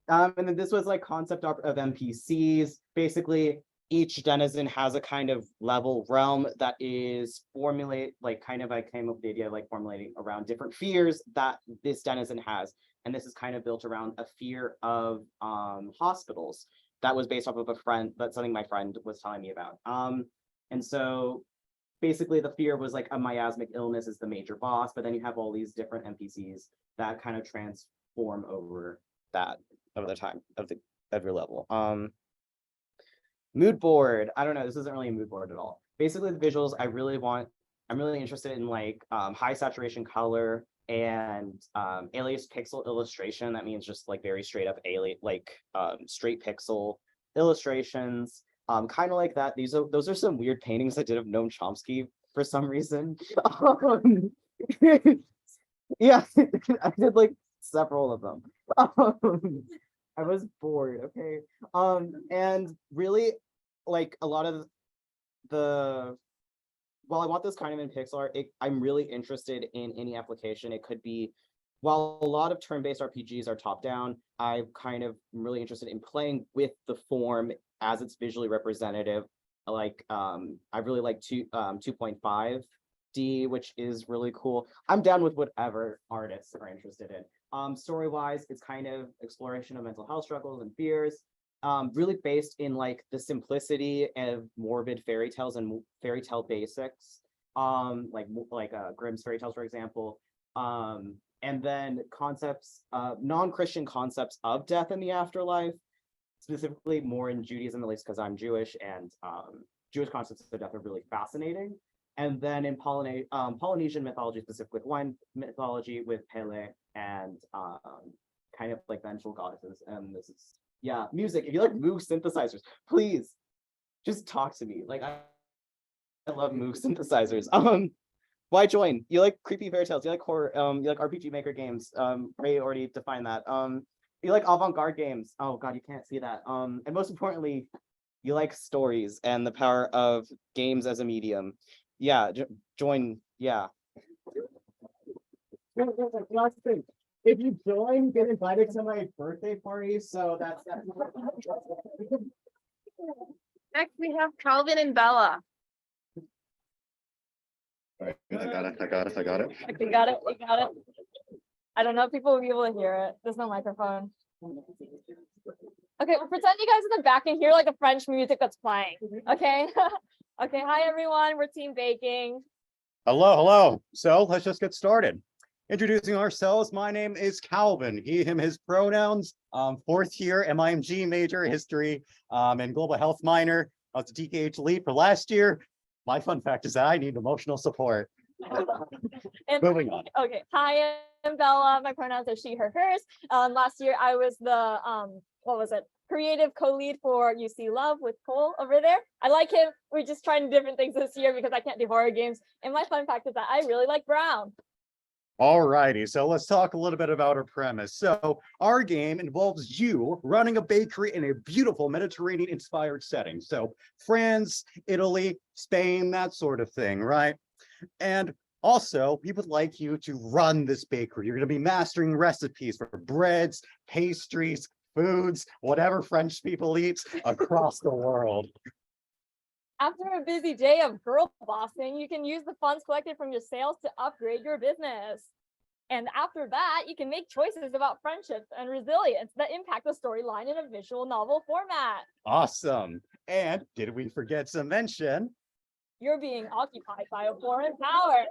then this was like concept art of NPCs. Basically, each denizen has a kind of level realm that is like kind of, I came up with the idea of like formulating around different fears that this denizen has. And this is kind of built around a fear of hospitals. That was based off of that's something my friend was telling me about. And so basically the fear was like a miasmic illness is the major boss, but then you have all these different NPCs that kind of transform over the time of every level. Mood board. I don't know. This isn't really a mood board at all. Basically, the visuals I'm really interested in like high saturation color and alias pixel illustration. That means just like very straight up straight pixel illustrations. Kind of like that. Those are some weird paintings I did of Noam Chomsky for some reason. Yeah, I did like several of them. I was bored, okay. And really, like a lot of while I want this kind of in pixel art, I'm really interested in any application. It could be, while a lot of turn-based RPGs are top-down, I kind of am really interested in playing with the form as it's visually representative. Like, I really like 2.5D, which is really cool. I'm down with whatever artists are interested in. Story-wise, it's kind of exploration of mental health struggles and fears, really based in like the simplicity of morbid fairy tales and fairy tale basics, like Grimm's fairy tales, for example. And then concepts, non-Christian concepts of death in the afterlife, specifically more in Judaism, at least because I'm Jewish, and Jewish concepts of death are really fascinating. And then in Polynesian mythology, specifically Hawaiian mythology with Pele and kind of like vengeful goddesses. And this is, yeah, music. If you like Moog synthesizers, please just talk to me. Like I love Moog synthesizers. Why join? You like creepy fairy tales, you like horror, you like RPG Maker games. Ray already defined that. You like avant-garde games. Oh god, you can't see that. And most importantly, you like stories and the power of games as a medium. Yeah, join. Yeah. Last thing, if you join, get invited to my birthday party. So that's that. Next, we have Calvin and Bella. All right, I got it. Okay, got it. We got it. I don't know if people will be able to hear it. There's no microphone. Okay, well, pretend you guys in the back can hear like the French music that's playing. Okay. Okay. Hi everyone. We're Team Baking. Hello. So let's just get started. Introducing ourselves. My name is Calvin. He, him, his pronouns. Fourth year MIMG major, history, and global health minor. I was a DKH lead for last year. My fun fact is that I need emotional support. And, Moving on. okay. Hi Bella. My pronouns are she, her, hers. Last year I was the what was it? Creative co-lead for UC Love with Cole over there. I like him. We're just trying different things this year because I can't do horror games. And my fun fact is that I really like Brown. Alrighty, so let's talk a little bit about our premise. So our game involves you running a bakery in a beautiful Mediterranean inspired setting. So France, Italy, Spain, that sort of thing, right? And also, we would like you to run this bakery. You're going to be mastering recipes for breads, pastries, foods, whatever French people eat across the world. After a busy day of girl bossing, you can use the funds collected from your sales to upgrade your business. And after that, you can make choices about friendships and resilience that impact the storyline in a visual novel format. Awesome. And did we forget to mention? You're being occupied by a foreign power.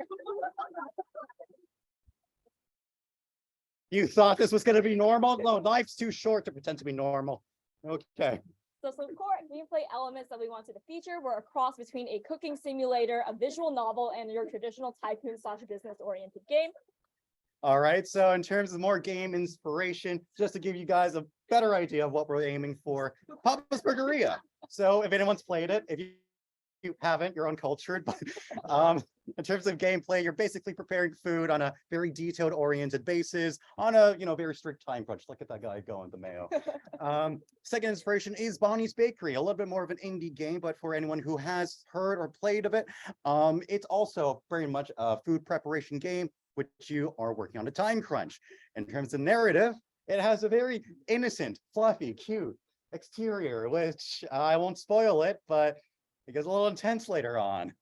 You thought this was going to be normal? No, life's too short to pretend to be normal. Okay. So some core gameplay elements that we wanted to feature were a cross between a cooking simulator, a visual novel, and your traditional tycoon/business-oriented game. All right, so in terms of more game inspiration, just to give you guys a better idea of what we're aiming for, Papa's Burgeria. So if anyone's played it, if you haven't, you're uncultured, but in terms of gameplay, you're basically preparing food on a very detailed oriented basis on a very strict time crunch. Look at that guy going the mayo. Second inspiration is Bonnie's Bakery, a little bit more of an indie game, but for anyone who has heard or played of it, it's also very much a food preparation game, which you are working on a time crunch. In terms of narrative, it has a very innocent, fluffy, cute exterior, which I won't spoil it, but it gets a little intense later on.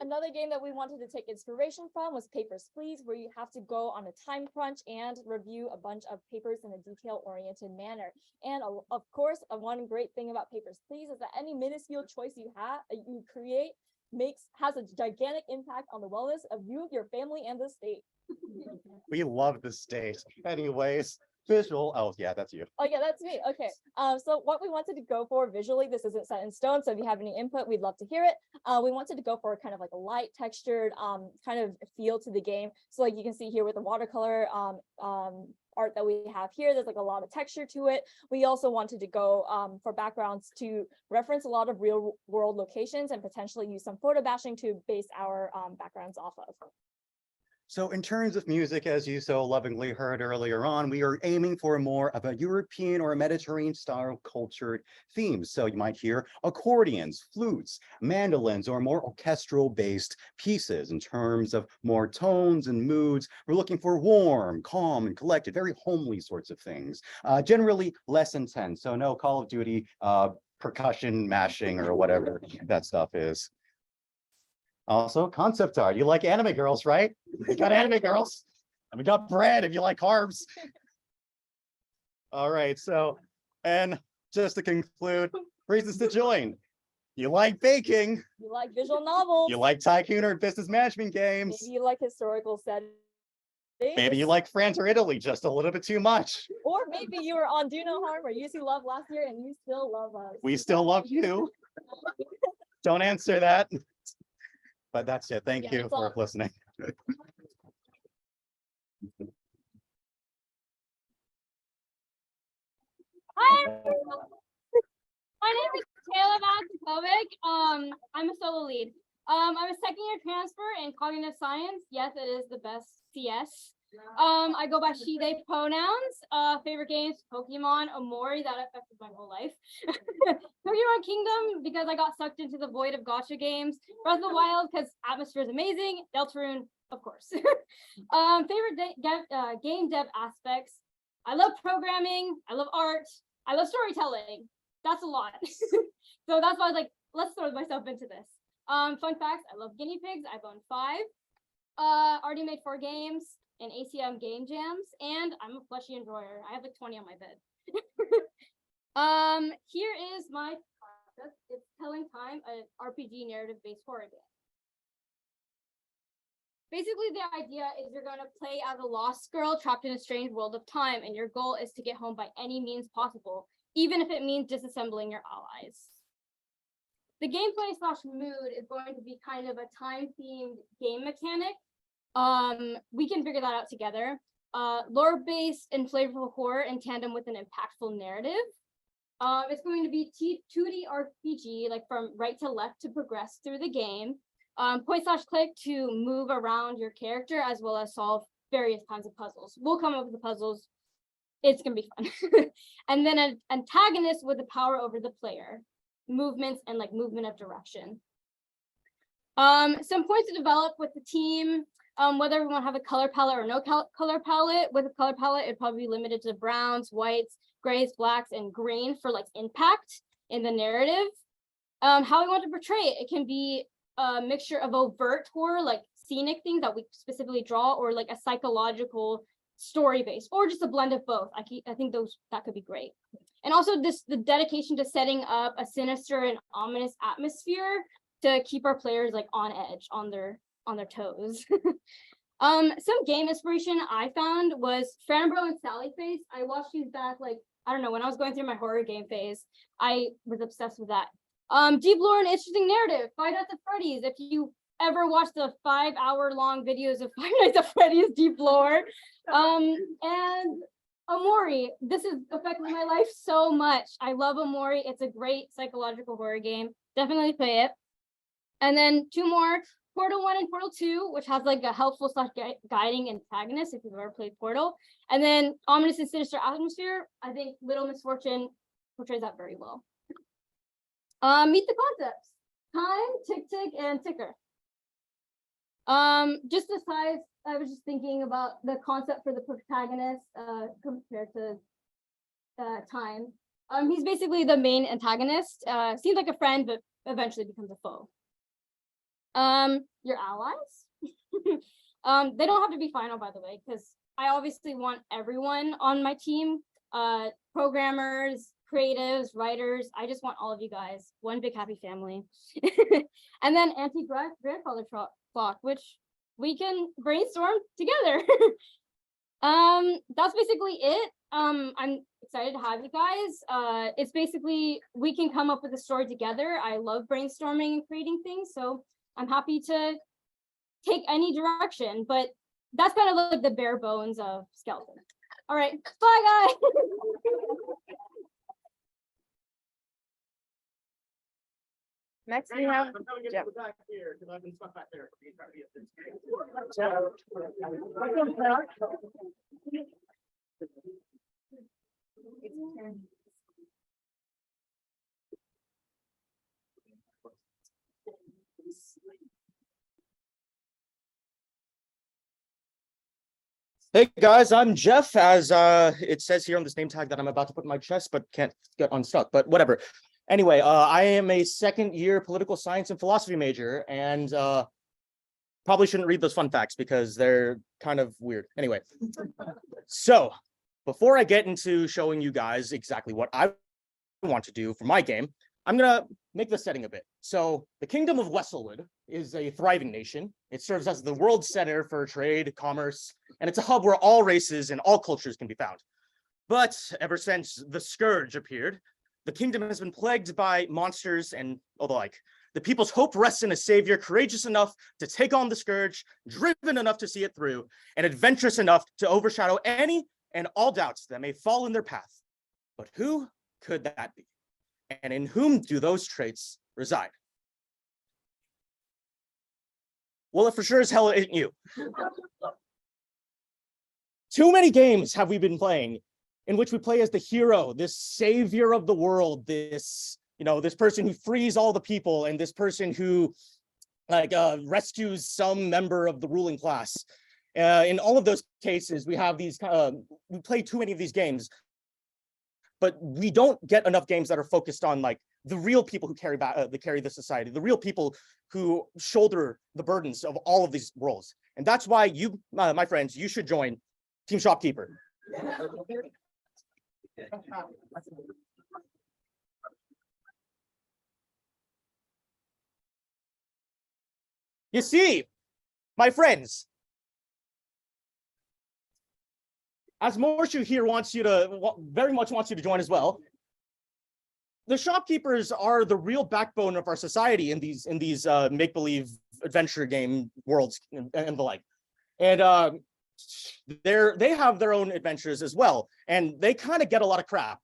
Another game that we wanted to take inspiration from was Papers, Please, where you have to go on a time crunch and review a bunch of papers in a detail-oriented manner. And of course, one great thing about Papers, Please is that any minuscule choice you create has a gigantic impact on the wellness of you, your family, and the state. We love the state. Anyways, visual. Oh, yeah, that's you. Oh, yeah, that's me. Okay. So what we wanted to go for visually, this isn't set in stone, so if you have any input, we'd love to hear it. We wanted to go for kind of like a light textured kind of feel to the game. So like you can see here with the watercolor art that we have here, there's like a lot of texture to it. We also wanted to go for backgrounds to reference a lot of real world locations and potentially use some photo bashing to base our backgrounds off of. So in terms of music, as you so lovingly heard earlier on, we are aiming for more of a European or a Mediterranean style cultured themes. So you might hear accordions, flutes, mandolins, or more orchestral based pieces. In terms of more tones and moods, we're looking for warm, calm, and collected, very homely sorts of things. Generally less intense. So no Call of Duty percussion mashing or whatever that stuff is. Also, concept art. You like anime girls, right? We got anime girls. And we got bread if you like carbs. All right, so, and just to conclude, reasons to join. You like baking. You like visual novels. You like tycoon or business management games. Maybe you like historical settings. Maybe you like France or Italy just a little bit too much. Or maybe you were on Do No Harm or UC Love last year and you still love us. We still love you. Don't answer that. But that's it. Thank you for listening. Hi, everyone. My name is Taylor Vakovic. I'm a solo lead. I'm a second-year transfer in cognitive science. Yes, it is the best CS. I go by she, they pronouns. Favorite games, Pokemon, Omori, that affected my whole life. Pokemon Kingdom, because I got sucked into the void of gacha games. Breath of the Wild, because atmosphere is amazing. Deltarune, of course. Favorite game dev aspects. I love programming, I love art, I love storytelling. That's a lot. So that's why I was like, let's throw myself into this. Fun facts, I love guinea pigs. I've owned 5. Already made 4 games in ACM game jams, and I'm a plushie enjoyer. I have like 20 on my bed. Here is my process. It's Telling Time, an RPG narrative-based horror game. Basically, the idea is you're going to play as a lost girl trapped in a strange world of time, and your goal is to get home by any means possible, even if it means disassembling your allies. The gameplay / mood is going to be kind of a time-themed game mechanic. We can figure that out together. Lore-based and flavorful horror in tandem with an impactful narrative. It's going to be 2D RPG, like from right to left to progress through the game. Point/click to move around your character as well as solve various kinds of puzzles. We'll come up with the puzzles. It's gonna be fun. And then an antagonist with the power over the player, movements and like movement of direction. Some points to develop with the team. Whether we want to have a color palette or no color palette. With a color palette, it'd probably be limited to browns, whites, grays, blacks, and green for like impact in the narrative. How we want to portray it, it can be a mixture of overt horror, like scenic things that we specifically draw, or like a psychological story base, or just a blend of both. I think that could be great. And also the dedication to setting up a sinister and ominous atmosphere to keep our players like on edge, on their toes. Some game inspiration I found was Fannibro and Sally Face. I watched these back, like, I don't know, when I was going through my horror game phase. I was obsessed with that. Deep lore and interesting narrative, Five Nights at Freddy's. If you ever watched the 5-hour-long videos of Five Nights at Freddy's deep lore. And Amori, this has affected my life so much. I love Amori. It's a great psychological horror game. Definitely play it. And then two more, Portal 1 and Portal 2, which has like a helpful / guiding antagonist if you've ever played Portal. And then ominous and sinister atmosphere. I think Little Misfortune portrays that very well. Meet the concepts. Time, tick, tick, and ticker. Just the size, I was just thinking about the concept for the protagonist compared to Time. He's basically the main antagonist. Seems like a friend, but eventually becomes a foe. Your allies. They don't have to be final, by the way, because I obviously want everyone on my team. Programmers, creatives, writers. I just want all of you guys, one big happy family. And then anti-grandfather clock, which we can brainstorm together. That's basically it. I'm excited to have you guys. It's basically, we can come up with a story together. I love brainstorming and creating things, so I'm happy to take any direction, but that's kind of like the bare bones of Skeleton. All right, bye guys. Next we have Jeff. Hey guys, I'm Jeff, as it says here on this name tag that I'm about to put in my chest, but can't get unstuck, but whatever. Anyway, I am a second-year political science and philosophy major, and probably shouldn't read those fun facts because they're kind of weird. Anyway, so before I get into showing you guys exactly what I want to do for my game, I'm gonna make the setting a bit. So the Kingdom of Westlewood is a thriving nation. It serves as the world center for trade, commerce, and it's a hub where all races and all cultures can be found. But ever since the Scourge appeared, the kingdom has been plagued by monsters and all the like. The people's hope rests in a savior courageous enough to take on the Scourge, driven enough to see it through, and adventurous enough to overshadow any and all doubts that may fall in their path. But who could that be? And in whom do those traits reside? Well, it for sure as hell isn't you. Too many games have we been playing in which we play as the hero, this savior of the world, this, this person who frees all the people, and this person who rescues some member of the ruling class. In all of those cases, we have these, we play too many of these games, but we don't get enough games that are focused on like the real people who carry the society, the real people who shoulder the burdens of all of these roles. And that's why you, my friends, you should join Team Shopkeeper. You see, my friends, as Morshu here very much wants you to join as well, the shopkeepers are the real backbone of our society in these make-believe adventure game worlds and the like. And they have their own adventures as well, and they kind of get a lot of crap.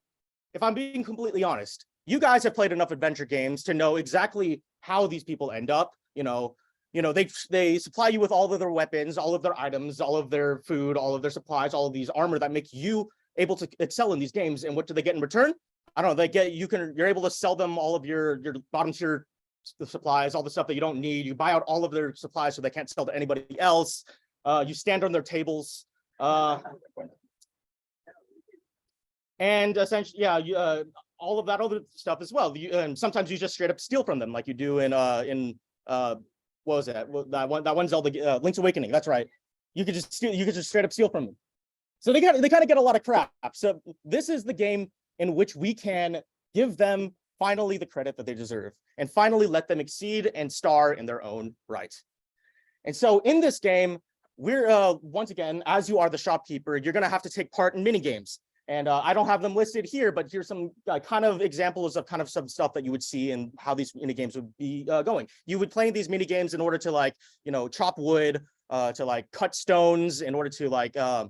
If I'm being completely honest, you guys have played enough adventure games to know exactly how these people end up. They supply you with all of their weapons, all of their items, all of their food, all of their supplies, all of these armor that make you able to excel in these games. And what do they get in return? I don't know. You're able to sell them all of your bottom tier supplies, all the stuff that you don't need. You buy out all of their supplies so they can't sell to anybody else. You stand on their tables. And essentially, yeah, all of that other stuff as well. And sometimes you just straight up steal from them, like you do in what was that? That one Zelda, Link's Awakening. That's right. You could just straight up steal from them. So they kind of get a lot of crap. So this is the game in which we can give them finally the credit that they deserve, and finally let them exceed and star in their own right. And so in this game, we're once again, as you are the shopkeeper, you're going to have to take part in mini games. And I don't have them listed here, but here's some kind of examples of kind of some stuff that you would see and how these mini games would be going. You would play these mini games in order to chop wood, to cut stones, in order to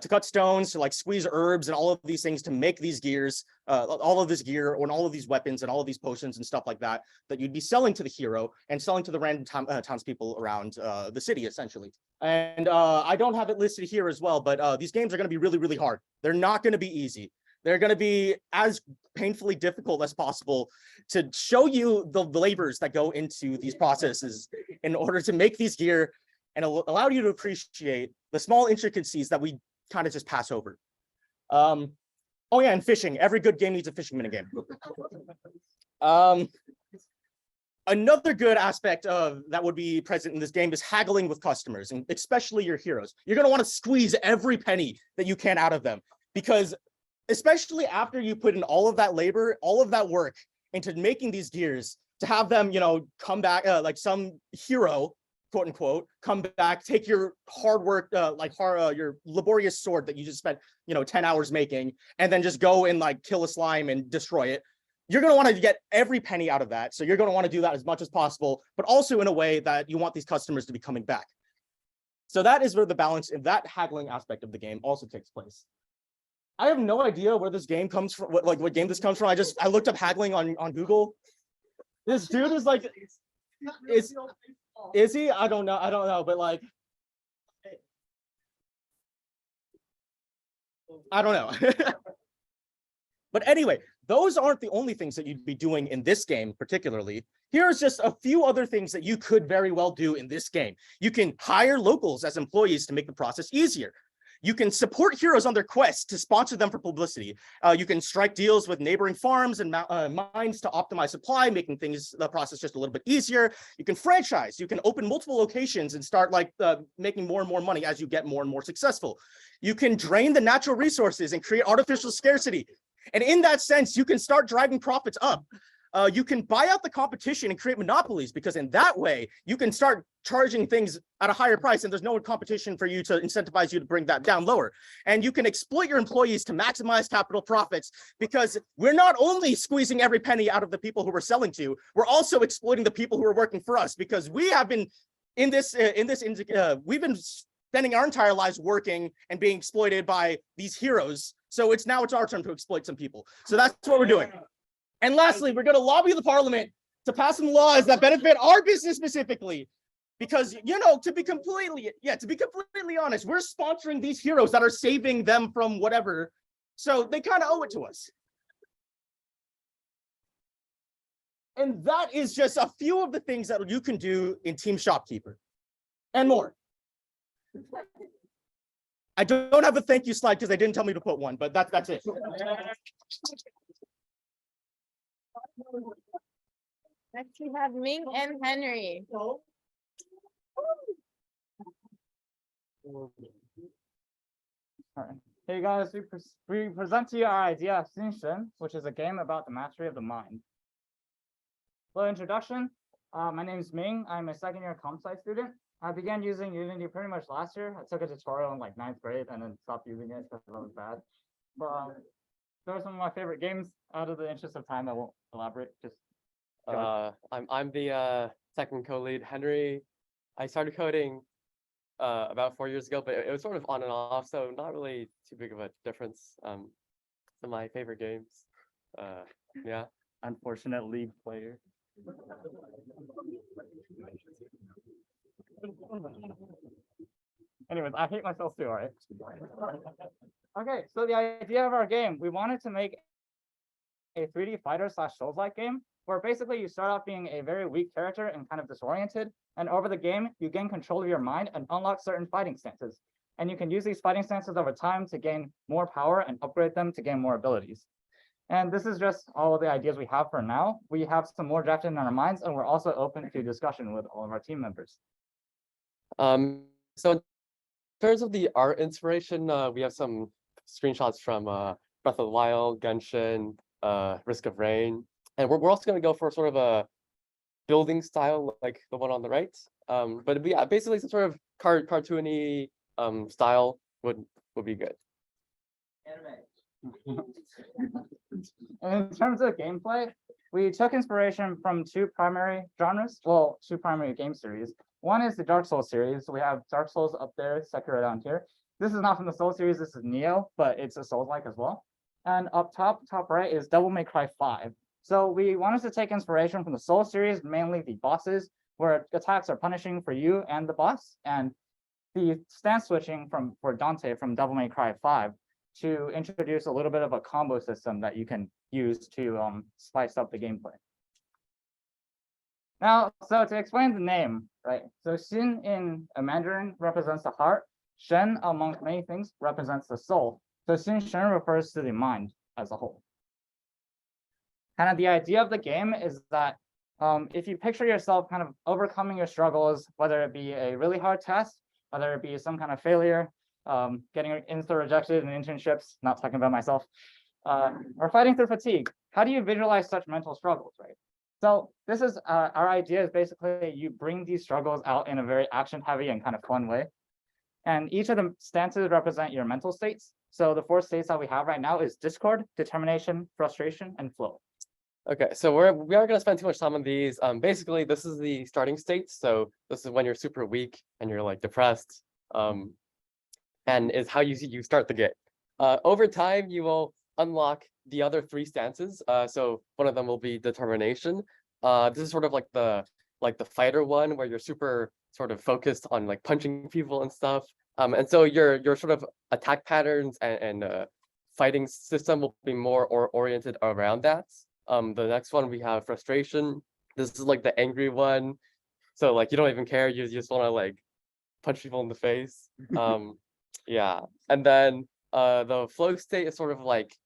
cut stones, to squeeze herbs and all of these things to make these gears, all of this gear and all of these weapons and all of these potions and stuff like that you'd be selling to the hero and selling to the random townspeople around the city, essentially. And I don't have it listed here as well, but these games are going to be really, really hard. They're not going to be easy. They're going to be as painfully difficult as possible to show you the labors that go into these processes in order to make these gear, and allow you to appreciate the small intricacies that we kind of just pass over. Oh yeah, and fishing. Every good game needs a fishing minigame. Another good aspect of that would be present in this game is haggling with customers, and especially your heroes. You're going to want to squeeze every penny that you can out of them, because especially after you put in all of that labor, all of that work into making these gears, to have them, come back, like some hero, quote unquote, come back, take your hard work, your laborious sword that you just spent, 10 hours making, and then just go and kill a slime and destroy it. You're going to want to get every penny out of that. So you're going to want to do that as much as possible, but also in a way that you want these customers to be coming back. So that is where the balance in that haggling aspect of the game also takes place. I have no idea where this game comes from, what game this comes from. I looked up haggling on Google. This dude is is he? I don't know, but I don't know. But anyway, those aren't the only things that you'd be doing in this game particularly. Here's just a few other things that you could very well do in this game. You can hire locals as employees to make the process easier. You can support heroes on their quests to sponsor them for publicity. You can strike deals with neighboring farms and mines to optimize supply, making the process just a little bit easier. You can franchise. You can open multiple locations and start making more and more money as you get more and more successful. You can drain the natural resources and create artificial scarcity. And in that sense, you can start driving profits up. You can buy out the competition and create monopolies, because in that way, you can start charging things at a higher price, and there's no competition for you to incentivize you to bring that down lower. And you can exploit your employees to maximize capital profits, because we're not only squeezing every penny out of the people who we're selling to, we're also exploiting the people who are working for us, because we have been we've been spending our entire lives working and being exploited by these heroes. So it's our turn to exploit some people. So that's what we're doing. And lastly, we're going to lobby the parliament to pass some laws that benefit our business specifically. Because, to be completely honest, we're sponsoring these heroes that are saving them from whatever. So they kind of owe it to us. And that is just a few of the things that you can do in Team Shopkeeper and more. I don't have a thank you slide because they didn't tell me to put one, but that's it. Next we have Ming and Henry. Hey guys, we present to you our idea of Xingchen, which is a game about the mastery of the mind. Little introduction. My name is Ming. I'm a second-year comp sci student. I began using Unity pretty much last year. I took a tutorial in 9th grade and then stopped using it because it was bad. But those are some of my favorite games. Out of the interest of time, I won't elaborate. Just I'm the second co-lead, Henry. I started coding about 4 years ago, but it was sort of on and off, so not really too big of a difference. To my favorite games. Yeah. Unfortunate league player. Anyways, I hate myself too, alright? Okay, so the idea of our game, we wanted to make a 3D fighter / Souls-like game, where basically you start off being a very weak character and kind of disoriented, and over the game, you gain control of your mind and unlock certain fighting stances. And you can use these fighting stances over time to gain more power and upgrade them to gain more abilities. And this is just all of the ideas we have for now. We have some more drafted in our minds, and we're also open to discussion with all of our team members. So in terms of the art inspiration, we have some screenshots from Breath of the Wild, Genshin, Risk of Rain, and we're also going to go for sort of a building style like the one on the right. But yeah, basically some sort of cartoony style would be good. And in terms of gameplay, we took inspiration from two primary genres, well, two primary game series. One is the Dark Souls series. We have Dark Souls up there, Sekiro down here. This is not from the Souls series, this is Neo, but it's a Souls-like as well. And up top right is Devil May Cry 5. So we wanted to take inspiration from the Souls series, mainly the bosses, where attacks are punishing for you and the boss, and the stance switching for Dante from Devil May Cry 5 to introduce a little bit of a combo system that you can use to spice up the gameplay. Now, so to explain the name, right? So Xin in Mandarin represents the heart. Shen, among many things, represents the soul. So Xin Shen refers to the mind as a whole. Kind of the idea of the game is that if you picture yourself kind of overcoming your struggles, whether it be a really hard test, whether it be some kind of failure, getting rejected in internships, not talking about myself, or fighting through fatigue. How do you visualize such mental struggles, right? So this is our idea is basically you bring these struggles out in a very action-heavy and kind of fun way. And each of the stances represent your mental states. So the 4 states that we have right now is discord, determination, frustration, and flow. Okay, so we aren't going to spend too much time on these. Basically, this is the starting state. So this is when you're super weak and you're like depressed. And is how you start the game. Over time, you will unlock the other 3 stances. So one of them will be determination. This is sort of like the fighter one where you're super sort of focused on like punching people and stuff. And so your sort of attack patterns and fighting system will be more oriented around that. The next one we have frustration. This is like the angry one. So like you don't even care. You just want to like punch people in the face. Yeah, and then the flow state is sort of like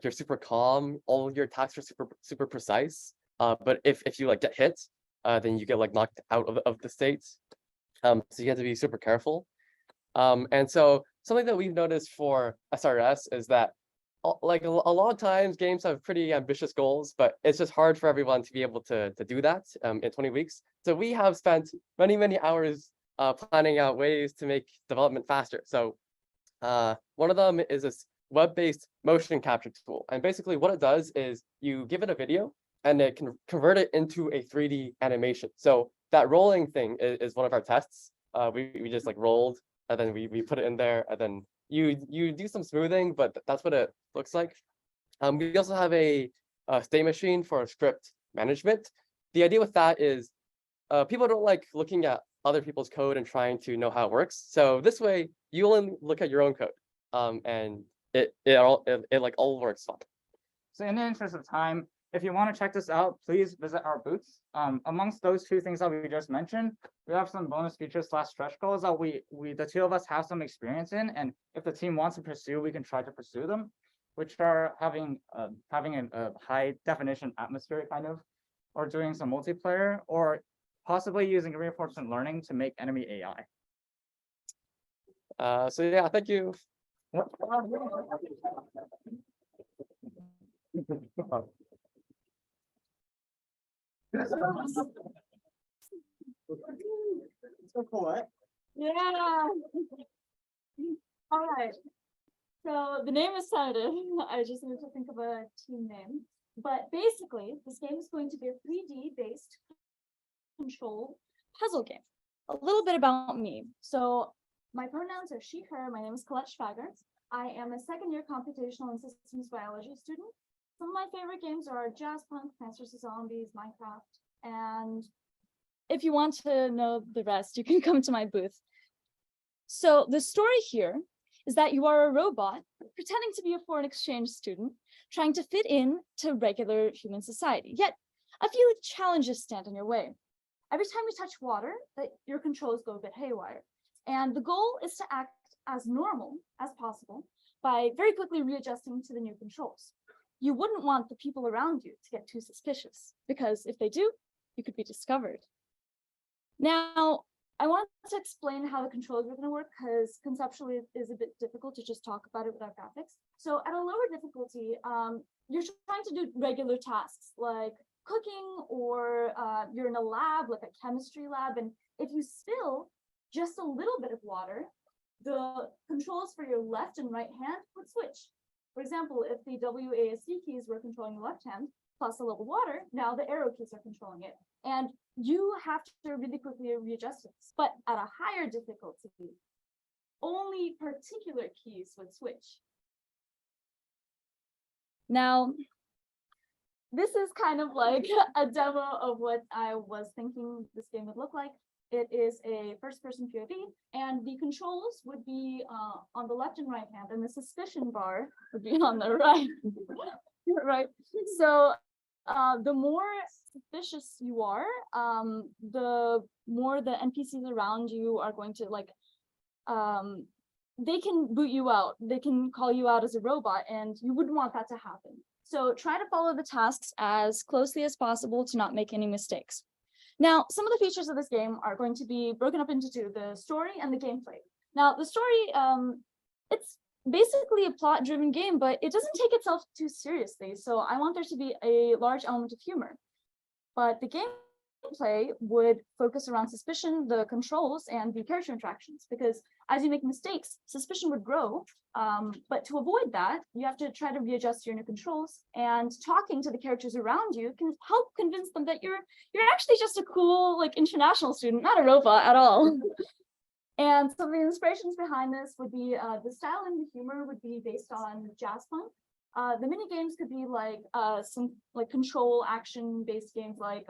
you're super calm. All of your attacks are super precise. But if you like get hit, then you get like knocked out of the state. So you have to be super careful. And so something that we've noticed for SRS is that like a lot of times games have pretty ambitious goals, but it's just hard for everyone to be able to do that in 20 weeks. So we have spent many hours planning out ways to make development faster. So one of them is this web-based motion capture tool. And basically what it does is you give it a video and it can convert it into a 3D animation. So that rolling thing is one of our tests. We just like rolled and then we put it in there and then you do some smoothing, but that's what it looks like. We also have a state machine for script management. The idea with that is people don't like looking at other people's code and trying to know how it works. So this way, you only look at your own code, and it like all works fine. So in the interest of time, if you want to check this out, please visit our booths. Amongst those 2 things that we just mentioned, we have some bonus features / stretch goals that we the 2 of us have some experience in, and if the team wants to pursue, we can try to pursue them, which are having a high definition atmosphere kind of, or doing some multiplayer, or possibly using reinforcement learning to make enemy AI. So yeah, thank you. So cool, eh? Yeah. All right. So the name is tentative. I just need to think of a team name. But basically, this game is going to be a 3D based control puzzle game. a little bit about me. So my pronouns are she, her. My name is Colette Schwager. I am a second-year computational and systems biology student. Some of my favorite games are Jazz Punk, Plants vs. Zombies, Minecraft, and if you want to know the rest, you can come to my booth. So the story here is that you are a robot pretending to be a foreign exchange student, trying to fit in to regular human society. Yet a few challenges stand in your way. Every time you touch water, your controls go a bit haywire. And the goal is to act as normal as possible by very quickly readjusting to the new controls. You wouldn't want the people around you to get too suspicious, because if they do, you could be discovered. Now, I want to explain how the controls are going to work, because conceptually it is a bit difficult to just talk about it without graphics. So at a lower difficulty, you're trying to do regular tasks like cooking, or you're in a lab, like a chemistry lab, and if you spill just a little bit of water, the controls for your left and right hand would switch. For example, if the WASD keys were controlling the left hand, plus a little water, now the arrow keys are controlling it. And you have to really quickly readjust this. But at a higher difficulty, only particular keys would switch. Now, this is kind of like a demo of what I was thinking this game would look like. It is a first-person POV, and the controls would be on the left and right hand, and the suspicion bar would be on the right. Right. So the more suspicious you are, the more the NPCs around you are going to like. They can boot you out. They can call you out as a robot, and you wouldn't want that to happen. So try to follow the tasks as closely as possible to not make any mistakes. Now, some of the features of this game are going to be broken up into two, the story and the gameplay. Now, the story, it's basically a plot-driven game, but it doesn't take itself too seriously. So I want there to be a large element of humor. But the gameplay would focus around suspicion, the controls, and the character interactions, because as you make mistakes, suspicion would grow. But to avoid that, you have to try to readjust your new controls, and talking to the characters around you can help convince them that you're actually just a cool, like, international student, not a robot at all. And some of the inspirations behind this would be the style and the humor would be based on jazz punk. The mini games could be like some like control action based games like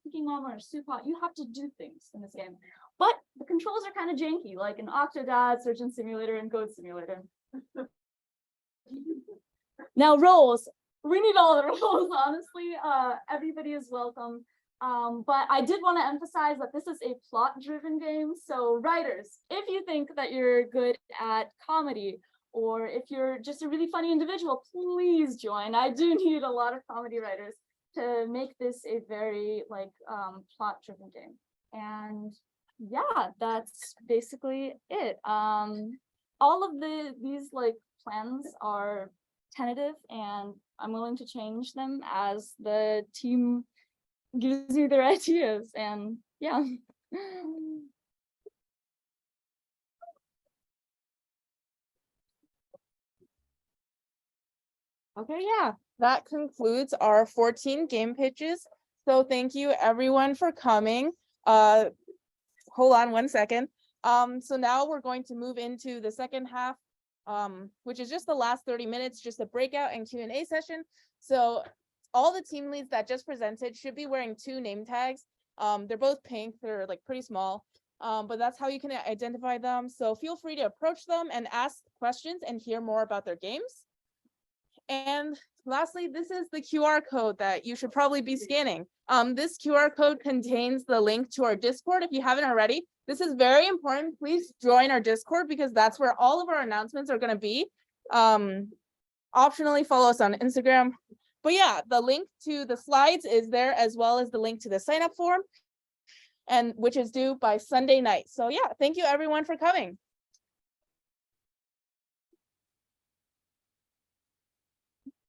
Cooking Mama or Soup Pot. You have to do things in this game, but the controls are kind of janky, like an Octodad, Surgeon Simulator, and Goat Simulator. Now roles, we need all the roles, honestly. Everybody is welcome. But I did want to emphasize that this is a plot-driven game. So writers, if you think that you're good at comedy, or if you're just a really funny individual, please join. I do need a lot of comedy writers to make this a very like plot-driven game. And yeah, that's basically it. All of these like plans are tentative, and I'm willing to change them as the team gives me their ideas. And yeah. Okay, yeah, that concludes our 14 game pitches. So thank you everyone for coming. Hold on one second. So now we're going to move into the second half, which is just the last 30 minutes, just a breakout and Q&A session. So all the team leads that just presented should be wearing 2 name tags. They're both pink, they're like pretty small, but that's how you can identify them. So feel free to approach them and ask questions and hear more about their games. And lastly, this is the QR code that you should probably be scanning. This QR code contains the link to our Discord if you haven't already. This is very important. Please join our Discord because that's where all of our announcements are going to be. Optionally follow us on Instagram. But yeah, the link to the slides is there, as well as the link to the sign up form, and which is due by Sunday night. So yeah, thank you everyone for coming.